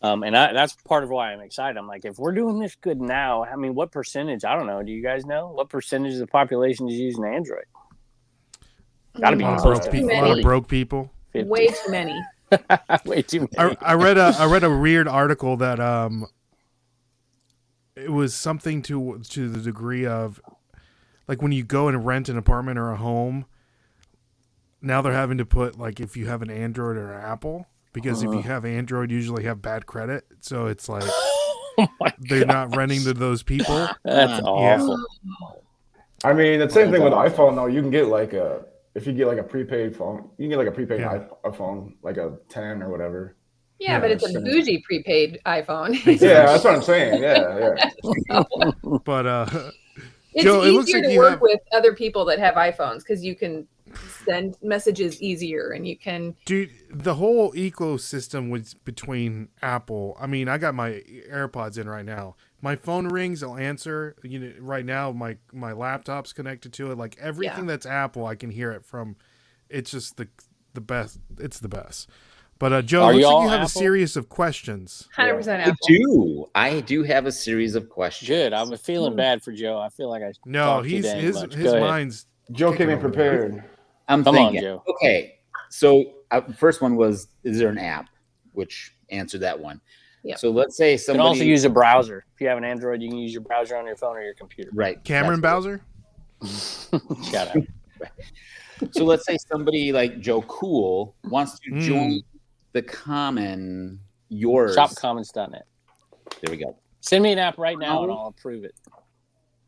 that's part of why I'm excited. I'm like, if we're doing this good now, I mean, what percentage? I don't know. Do you guys know what percentage of the population is using Android? Got to be close to a lot of broke people. 50. Way too many. Way too many. I read a weird article that it was something to the degree of, like, when you go and rent an apartment or a home, now they're having to put, like, if you have an Android or an Apple. Because if you have Android, you usually have bad credit. So it's like they're not renting to those people. That's awful. I mean, the same thing with iPhone, though. You can get if you get like a prepaid phone, you can get like a prepaid iPhone, like a 10 or whatever. Yeah, but it's a bougie prepaid iPhone. Yeah, that's what I'm saying. Yeah. But it's Joe, easier to work with other people that have iPhones, because you can send messages easier, and you can. Dude, the whole ecosystem was between Apple. I mean, I got my AirPods in right now. My phone rings, I'll answer. Right now, my laptop's connected to it. Like, everything that's Apple, I can hear it from. It's just the best. It's the best. But Joe, looks like you have a series of questions. 100% Apple. I do have a series of questions. Good. I'm feeling bad for Joe. I feel like I. No, his mind's Joe came in prepared. I'm thinking, Joe. Okay, so first one was, is there an app? Which answered that one. Yep. So let's say somebody... You can also use a browser. If you have an Android, you can use your browser on your phone or your computer. Right. Cameron Bowser? Shut up. So let's say somebody like Joe Cool wants to join the yours. Shopcommons.net. There we go. Send me an app right now and I'll approve it.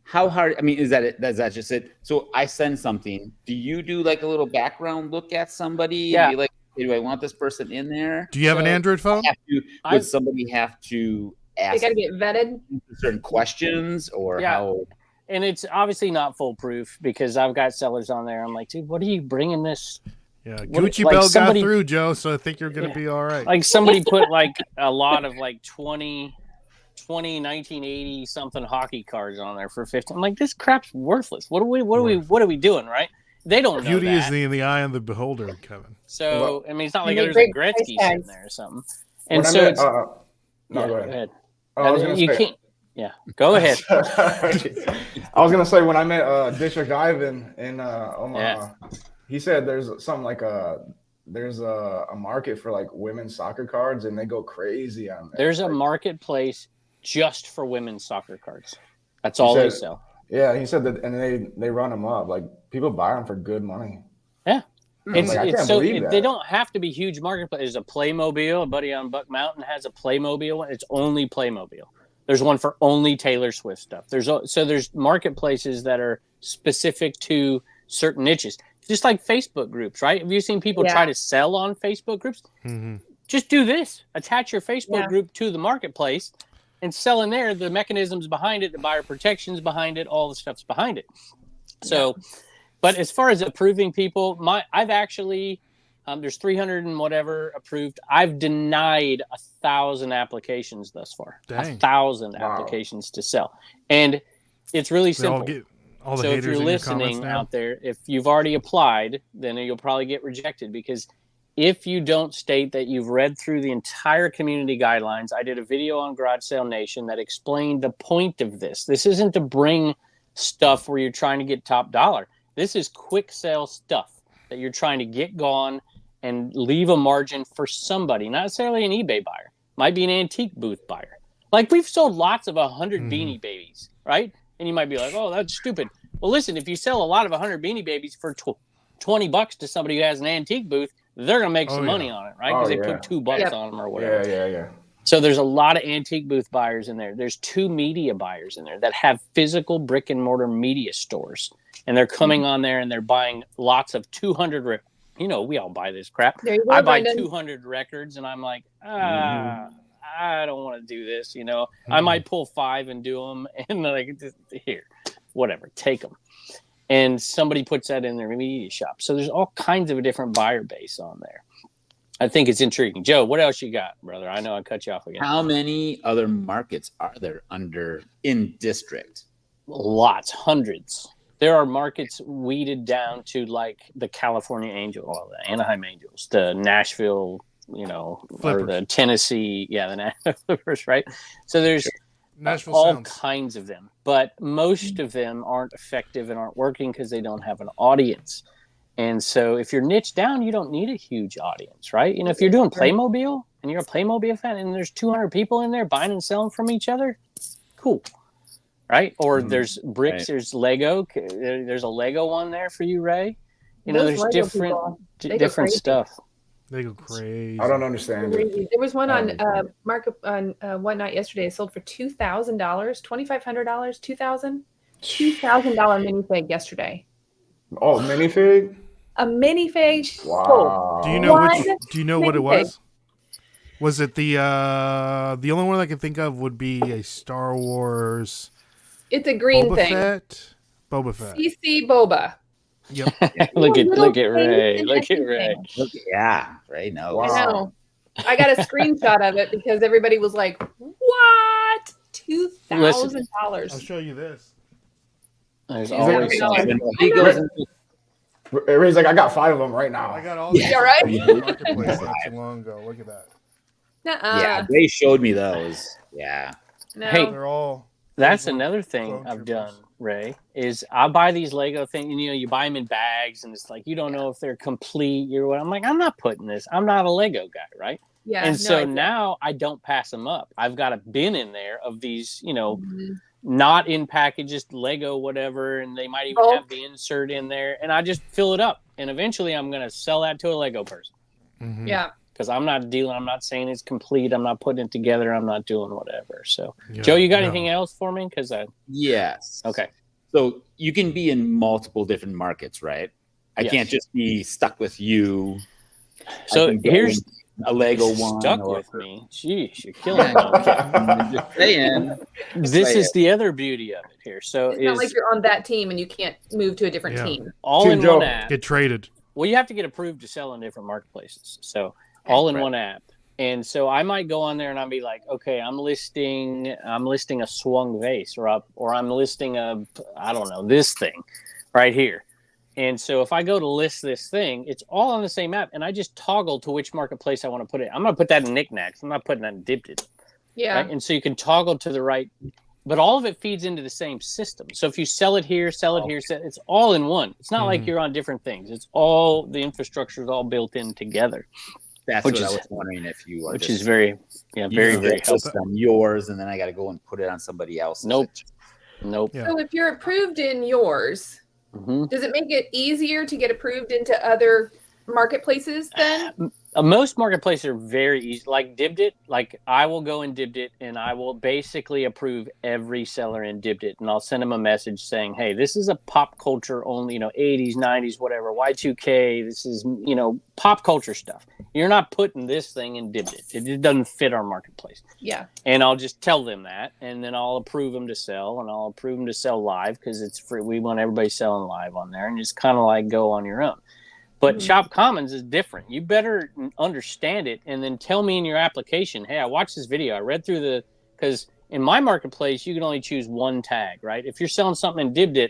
How hard? I mean, is that it? Is that just it? So I send something. Do you do like a little background look at somebody? Yeah. And be like, hey, do I want this person in there? Do you have an Android phone? Would somebody have to ask? They got to get vetted. Certain questions or how? And it's obviously not foolproof because I've got sellers on there. I'm like, dude, what are you bringing this? Yeah, Gucci Bell got through, Joe, so I think you're going to be all right. Like somebody put like a lot of like 1980 something hockey cards on there for 50. I'm like, this crap's worthless. What are we doing, right? They don't know. Beauty is in the eye of the beholder, Kevin. So I mean, it's not like there's a Gretzky sitting there or something. And so it's go ahead. I was gonna say, can't. Yeah, go ahead. I was gonna say when I met District Ivan in Omaha, he said there's something like there's a market for like women's soccer cards and they go crazy on there. There's a marketplace just for women's soccer cards. That's all they sell. Yeah, he said that, and they run them up. Like people buy them for good money. Yeah, it's so they don't have to be huge marketplace. There's a Playmobil. A buddy on Buck Mountain has a Playmobil one. It's only Playmobil. There's one for only Taylor Swift stuff. There's marketplaces that are specific to certain niches, just like Facebook groups, right? Have you seen people try to sell on Facebook groups? Mm-hmm. Just do this: attach your Facebook group to the marketplace. And sell in there, the mechanisms behind it, the buyer protections behind it, all the stuff's behind it. So, but as far as approving people, I've actually, there's 300 and whatever approved. I've denied 1,000 applications thus far. Dang. 1,000 applications to sell. And it's really simple. So if you're listening out there, if you've already applied, then you'll probably get rejected because if you don't state that you've read through the entire community guidelines, I did a video on Garage Sale Nation that explained the point of this. This isn't to bring stuff where you're trying to get top dollar. This is quick sale stuff that you're trying to get gone and leave a margin for somebody, not necessarily an eBay buyer. Might be an antique booth buyer. Like we've sold lots of 100 Beanie Babies, right? And you might be like, oh, that's stupid. Well, listen, if you sell a lot of 100 Beanie Babies for $20 to somebody who has an antique booth, they're going to make some money on it, right? Because they put $2 on them or whatever. Yeah. So there's a lot of antique booth buyers in there. There's 2 media buyers in there that have physical brick and mortar media stores. And they're coming on there and they're buying lots of 200. We all buy this crap. I buy 200 records and I'm like, I don't want to do this. I might pull 5 and do them. And like, here, whatever, take them. And somebody puts that in their media shop. So there's all kinds of a different buyer base on there. I think it's intriguing. Joe, what else you got, brother? I know I cut you off again. How many other markets are there in district? Lots, hundreds. There are markets weeded down to like the California Angel, or the Anaheim Angels, the Nashville, or the Tennessee, the Nashville Flippers, right? So there's all kinds of them, but most of them aren't effective and aren't working because they don't have an audience. And so if you're niche down, you don't need a huge audience, right? If you're doing Playmobil and you're a Playmobil fan and there's 200 people in there buying and selling from each other, cool, right? Or there's bricks, there's Lego. There's a Lego one there for you, Ray. There's different stuff. They go crazy. I don't understand it. There was one on market on one night yesterday. It sold for $2,000, $2,500, $2,000 minifig yesterday. Oh, minifig? A minifig. Wow. Do you know what it was? Was it the only one I can think of would be a Star Wars? It's a green thing. Boba Fett. CC Boba. Yep. Look at Ray. Look at Ray. Ray knows. Wow. I know. I got a screenshot of it because everybody was like, "What? $2,000?" I'll show you this. There's always something. Ray's like, I got 5 of them right now. I got all these. Yeah, right. Marketplace not too long ago. Look at that. Yeah, they showed me those. Yeah. No. Hey, they're all. That's ananother thing I've done Ray, is I buy these Lego things, and you buy them in bags, and it's like you don't know if they're complete. I'm like, I'm not putting this. I'm not a Lego guy, right? Yeah. And so now I don't pass them up. I've got a bin in there of these, not in packages, Lego, whatever, and they might even have the insert in there, and I just fill it up, and eventually I'm going to sell that to a Lego person. Mm-hmm. Yeah. Because I'm not dealing. I'm not saying it's complete. I'm not putting it together. I'm not doing whatever. So, Joe, you got anything else for me? Yes. Okay. So you can be in multiple different markets, right? I can't just be stuck with you. So here's a Lego one. Stuck with me. Jeez, you're killing me. I'm just saying. This is the other beauty of it here. So it's not like you're on that team and you can't move to a different team. All in one app. Get traded. Well, you have to get approved to sell in different marketplaces. So all in one app. And so I might go on there and I'll be like, okay, I'm listing a swung vase or I'm listing this thing right here. And so if I go to list this thing, it's all on the same app, and I just toggle to which marketplace I want to put it. I'm going to put that in Knickknacks. I'm not putting that in Dibdib. Yeah. Right? And so you can toggle to the right, but all of it feeds into the same system. So if you sell it here, it's all in one. It's not like you're on different things. It's all, the infrastructure is all built in together. That's what I was wondering if you are. Which is very helpful. On yours, and then I got to go and put it on somebody else. Nope. Yeah. So if you're approved in yours, does it make it easier to get approved into other marketplaces then? Most marketplaces are very easy. Like Dibdib, like I will go in Dibdib and I will basically approve every seller in Dibdib, and I'll send them a message saying, hey, this is a pop culture only, 80s, 90s, whatever, Y2K. This is, pop culture stuff. You're not putting this thing in Dibdib. It doesn't fit our marketplace. Yeah. And I'll just tell them that, and then I'll approve them to sell, and I'll approve them to sell live because it's free. We want everybody selling live on there, and just kind of like go on your own. But Shop Commons is different. You better understand it and then tell me in your application, hey, I watched this video. I read through because in my marketplace, you can only choose one tag, right? If you're selling something in Dibdib,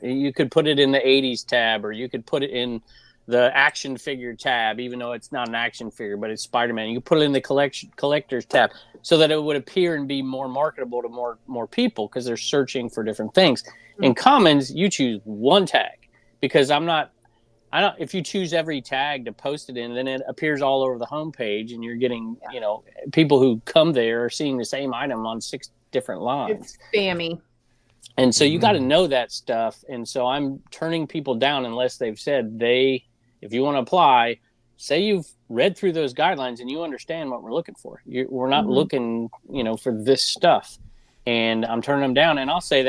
you could put it in the 80s tab, or you could put it in the action figure tab, even though it's not an action figure, but it's Spider-Man. You can put it in the collectors tab so that it would appear and be more marketable to more people because they're searching for different things. In Commons, you choose one tag because if you choose every tag to post it in, then it appears all over the homepage, and you're getting, people who come there are seeing the same item on 6 different lines. It's spammy. And so you got to know that stuff. And so I'm turning people down unless they've said if you want to apply, say you've read through those guidelines and you understand what we're looking for. We're not looking, for this stuff. And I'm turning them down, and I'll say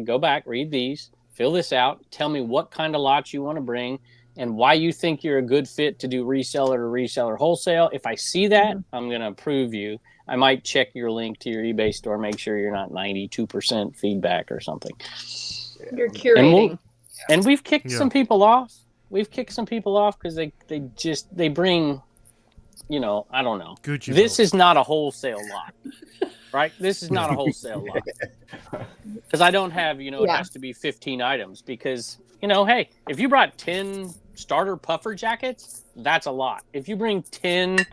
go back, read these, fill this out, tell me what kind of lots you want to bring, and why you think you're a good fit to do reseller to reseller wholesale. If I see that, I'm going to approve you. I might check your link to your eBay store, make sure you're not 92% feedback or something. You're curating. And we've kicked some people off. We've kicked some people off because they bring, I don't know. Gucci this is not a wholesale lot, right? This is not a wholesale lot. Because I don't have, it has to be 15 items because, hey, if you brought 10 starter puffer jackets, that's a lot. If you bring 10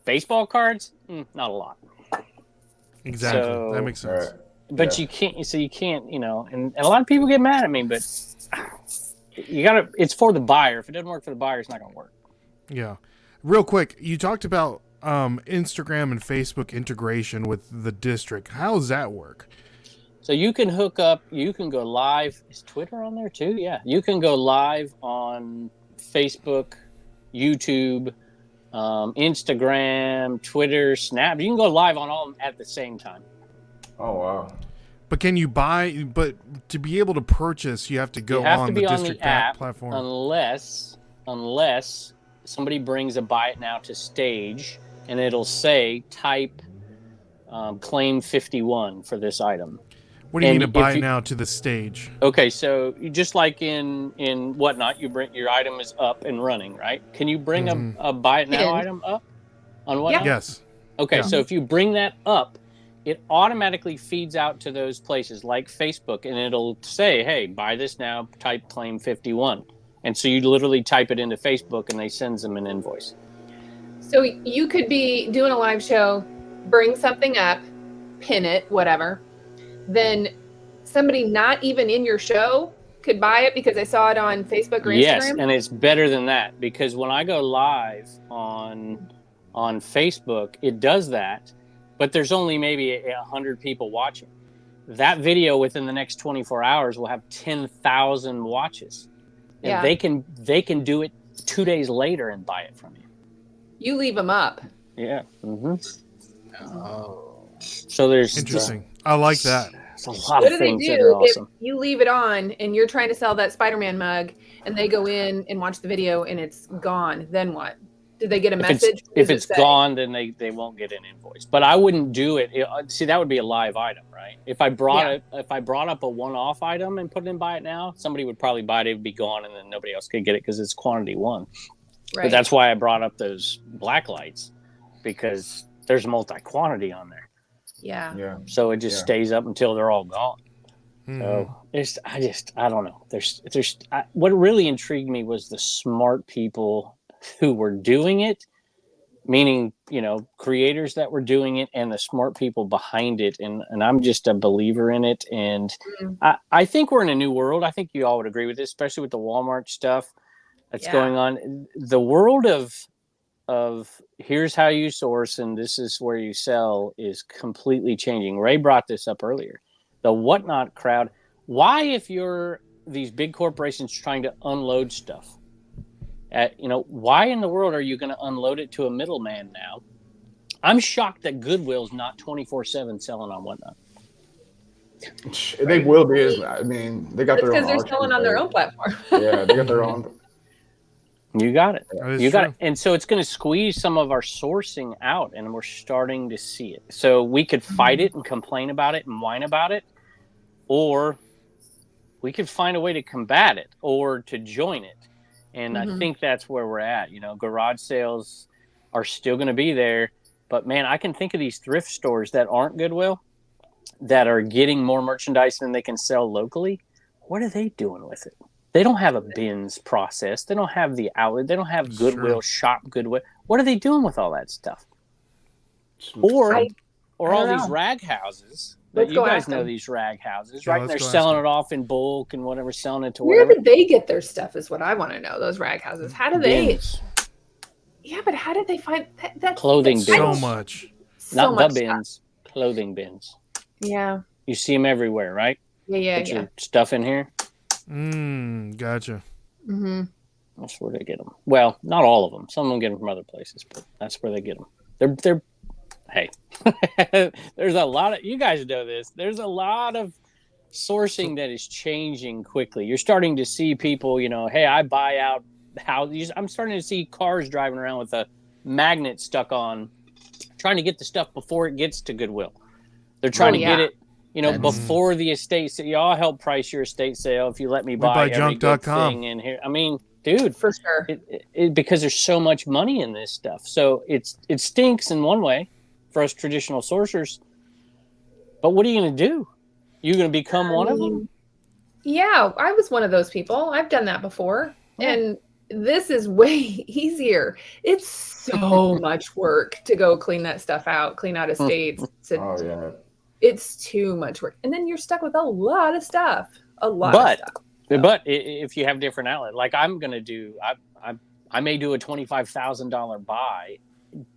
baseball cards, not a lot. Exactly. So, that makes sense. But you can't, and a lot of people get mad at me, but it's for the buyer. If it doesn't work for the buyer, it's not going to work. Yeah. Real quick, you talked about Instagram and Facebook integration with the district. How does that work? So you can hook up, you can go live. Is Twitter on there too? Yeah. You can go live on Facebook, YouTube, Instagram, Twitter, Snap. You can go live on all of them at the same time. Oh, wow. But can you but to be able to purchase, you have to go on the district app platform. Unless somebody brings a buy it now to stage, and it'll say type claim 51 for this item. What do you mean to buy it now to the stage? Okay, so just like in Whatnot, you bring your item is up and running, right? Can you bring a buy it now item up on Whatnot? Yes. Okay, so if you bring that up, it automatically feeds out to those places like Facebook, and it'll say, hey, buy this now, type claim 51. And so you literally type it into Facebook, and they sends them an invoice. So you could be doing a live show, bring something up, pin it, whatever, then somebody not even in your show could buy it because they saw it on Facebook or Instagram? Yes, and it's better than that, because when I go live on Facebook, it does that, but there's only maybe 100 people watching. That video within the next 24 hours will have 10,000 watches. And they can do it 2 days later and buy it from you. You leave them up. Yeah. Mm-hmm. Oh. So there's interesting. I like that. There's a lot of things that are awesome. If you leave it on and you're trying to sell that Spider-Man mug and they go in and watch the video and it's gone, then what? Did they get a message? If it's gone, then they won't get an invoice. But I wouldn't do it. See, that would be a live item, right? If I brought up a one-off item and put it in buy it now, somebody would probably buy it. It would be gone, and then nobody else could get it because it's quantity one. Right. But that's why I brought up those black lights, because there's multi-quantity on there. Yeah. So it just stays up until they're all gone. So I don't know. What really intrigued me was the smart people who were doing it, meaning, creators that were doing it and the smart people behind it. And I'm just a believer in it. And I think we're in a new world. I think you all would agree with this, especially with the Walmart stuff that's going on. The world of here's how you source and this is where you sell is completely changing. Ray brought this up earlier. The whatnot crowd. Why, if you're these big corporations trying to unload stuff, why in the world are you going to unload it to a middleman now? I'm shocked that Goodwill's not 24/7 selling on whatnot. They will be. I mean, they got their own. Because they're selling on their own platform. Yeah, they got their own. You got it. You got it. And so it's going to squeeze some of our sourcing out, and we're starting to see it. So we could fight it and complain about it and whine about it, or we could find a way to combat it or to join it. And I think that's where we're at. Garage sales are still going to be there. But, man, I can think of these thrift stores that aren't Goodwill that are getting more merchandise than they can sell locally. What are they doing with it? They don't have a bins process. They don't have the outlet. They don't have Goodwill, shop Goodwill. What are they doing with all that stuff? Or all these rag houses. You guys know these rag houses, right? And they're selling it off in bulk and whatever, selling it to whatever. Where did they get their stuff is what I want to know, those rag houses. How do they? Yeah, but how did they find that? Clothing bins. So much. Not the bins, clothing bins. Yeah. You see them everywhere, right? Yeah. Put your stuff in here. Gotcha. Mm-hmm. That's where they get them. Well, not all of them. Some of them get them from other places, but that's where they get them. They're hey, there's a lot of, you guys know this, there's a lot of sourcing that is changing quickly. You're starting to see people, hey, I buy out houses. I'm starting to see cars driving around with a magnet stuck on, trying to get the stuff before it gets to Goodwill. They're trying to get it, before the estate sale. I'll help price your estate sale if you let me buy every good thing in here. I mean, dude, for sure. Because there's so much money in this stuff. So it stinks in one way for us traditional sourcers, but what are you going to do? You're going to become one of them? Yeah, I was one of those people. I've done that before, and this is way easier. It's so much work to go clean that stuff out, clean out estates. It's too much work, and then you're stuck with a lot of stuff. But if you have different outlet, like I'm going to do, I may do a $25,000 buy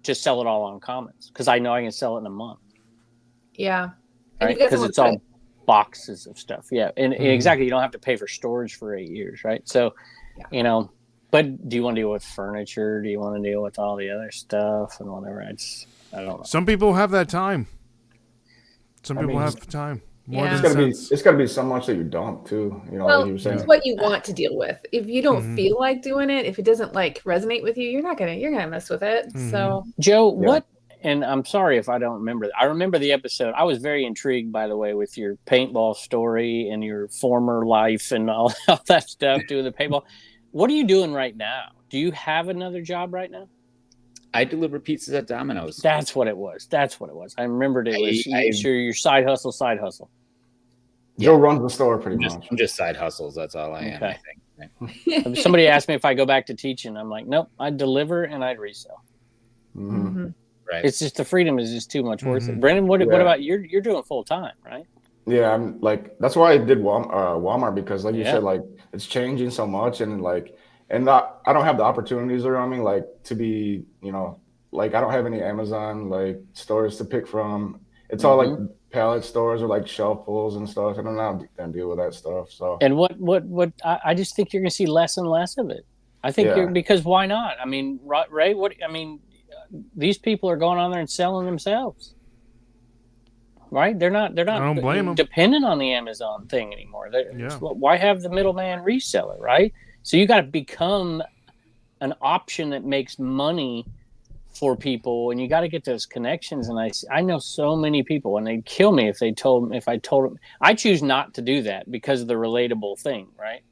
to sell it all on Commons because I know I can sell it in a month. Yeah. Right? Because it's all boxes of stuff. Yeah. And exactly. You don't have to pay for storage for 8 years. Right. So, but do you want to deal with furniture? Do you want to deal with all the other stuff and whatever? I don't know. Some people have that time. Some people have time. It's gotta be so much that you don't too. Like you were saying. It's what you want to deal with. If you don't feel like doing it, if it doesn't resonate with you, you're gonna mess with it. So Joe, what? And I'm sorry if I don't remember. I remember the episode. I was very intrigued, by the way, with your paintball story and your former life and all that stuff, doing the paintball. What are you doing right now? Do you have another job right now? I deliver pizzas at Domino's. That's what it was. I remembered it was your side hustle. Joe runs the store pretty much. I'm just side hustles. That's all I am, I think. Somebody asked me if I go back to teaching. I'm like, nope, I'd deliver and I'd resell. Right. It's just the freedom is just too much worth it. Brendan, what about you're doing full time, right? Yeah, I'm like that's why I did Walmart because like you said, like it's changing so much and like and I don't have the opportunities around me like to be, like I don't have any Amazon like stores to pick from. It's all like pallet stores or like shelf pulls and stuff. I don't know how to deal with that stuff. So and what I just think you're gonna see less and less of it. I think because why not? I mean, Ray, these people are going on there and selling themselves. Right? They're not I don't blame them. Dependent on the Amazon thing anymore. Why have the middleman reseller, right? So you got to become an option that makes money for people, and you got to get those connections. And I know so many people, and they'd kill me if I told them. I choose not to do that because of the relatable thing, right?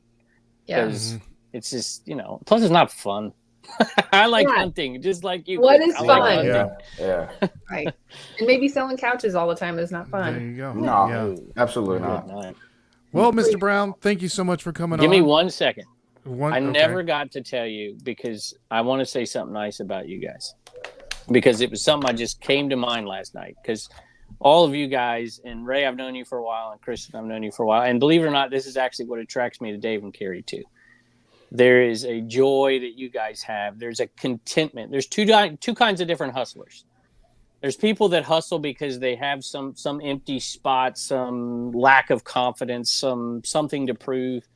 Yeah. Because it's just, plus it's not fun. I like hunting, just like you. What is fun? Yeah. Right. And maybe selling couches all the time is not fun. There you go. No, absolutely not. Well, Mr. Brown, thank you so much for coming on. Give me 1 second. I never got to tell you because I want to say something nice about you guys. Because it was something I just came to mind last night. Because all of you guys, and Ray, I've known you for a while, and Kristen, I've known you for a while. And believe it or not, this is actually what attracts me to Dave and Carrie too. There is a joy that you guys have. There's a contentment. There's two kinds of different hustlers. There's people that hustle because they have some empty spot, some lack of confidence, something to prove.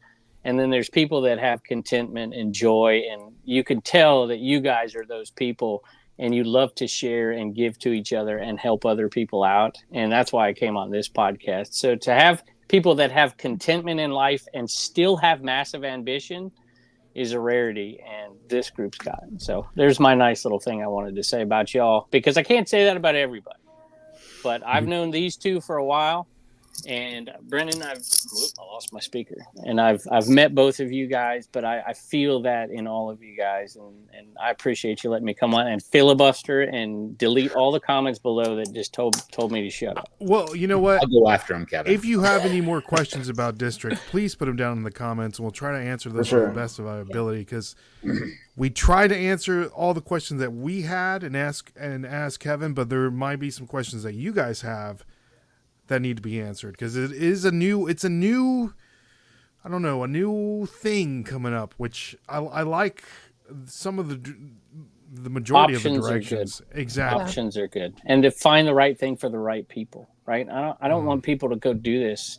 And then there's people that have contentment and joy. And you can tell that you guys are those people and you love to share and give to each other and help other people out. And that's why I came on this podcast. So to have people that have contentment in life and still have massive ambition is a rarity, and this group's got it. So there's my nice little thing I wanted to say about y'all, because I can't say that about everybody. But I've known these two for a while, and Brendan, I lost my speaker, and I've met both of you guys, but I feel that in all of you guys, and I appreciate you letting me come on and filibuster and delete all the comments below that just told me to shut up. Well, you know what? I'll go after him, Kevin. If you have any more questions about District, please put them down in the comments, and we'll try to answer those to the best of our ability, because we try to answer all the questions that we had and ask Kevin, but there might be some questions that you guys have that need to be answered, because it's a new thing coming up, which I like some of the majority Options of the directions. Exactly. Options are good. And to find the right thing for the right people, right? I don't want people to go do this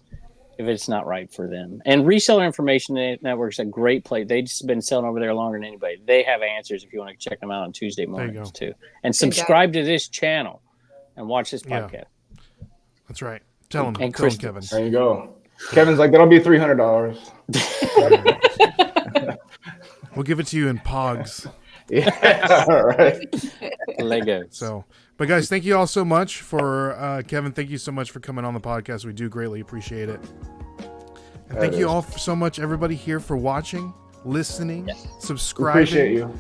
if it's not right for them. And Reseller Information Network's a great place. They've just been selling over there longer than anybody. They have answers if you want to check them out on Tuesday mornings too. And subscribe to this channel and watch this podcast. Yeah. That's right. Tell him, Kevin. There you go. Kevin's like, that'll be $300. We'll give it to you in Pogs. Yeah, all right. Legos. So, but guys, thank you all so much for Kevin. Thank you so much for coming on the podcast. We do greatly appreciate it. And thank you all so much, everybody here, for watching, listening, subscribing. Appreciate you.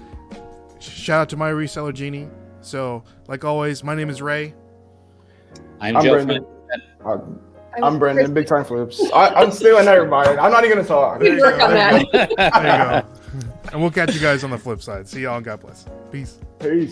Shout out to my reseller Genie. So, like always, my name is Ray. I'm Brendan. I'm Brendan. Big Time Flips. I'm stealing everybody. I'm not even gonna talk. We work on that. There you go. And we'll catch you guys on the flip side. See y'all. God bless. Peace.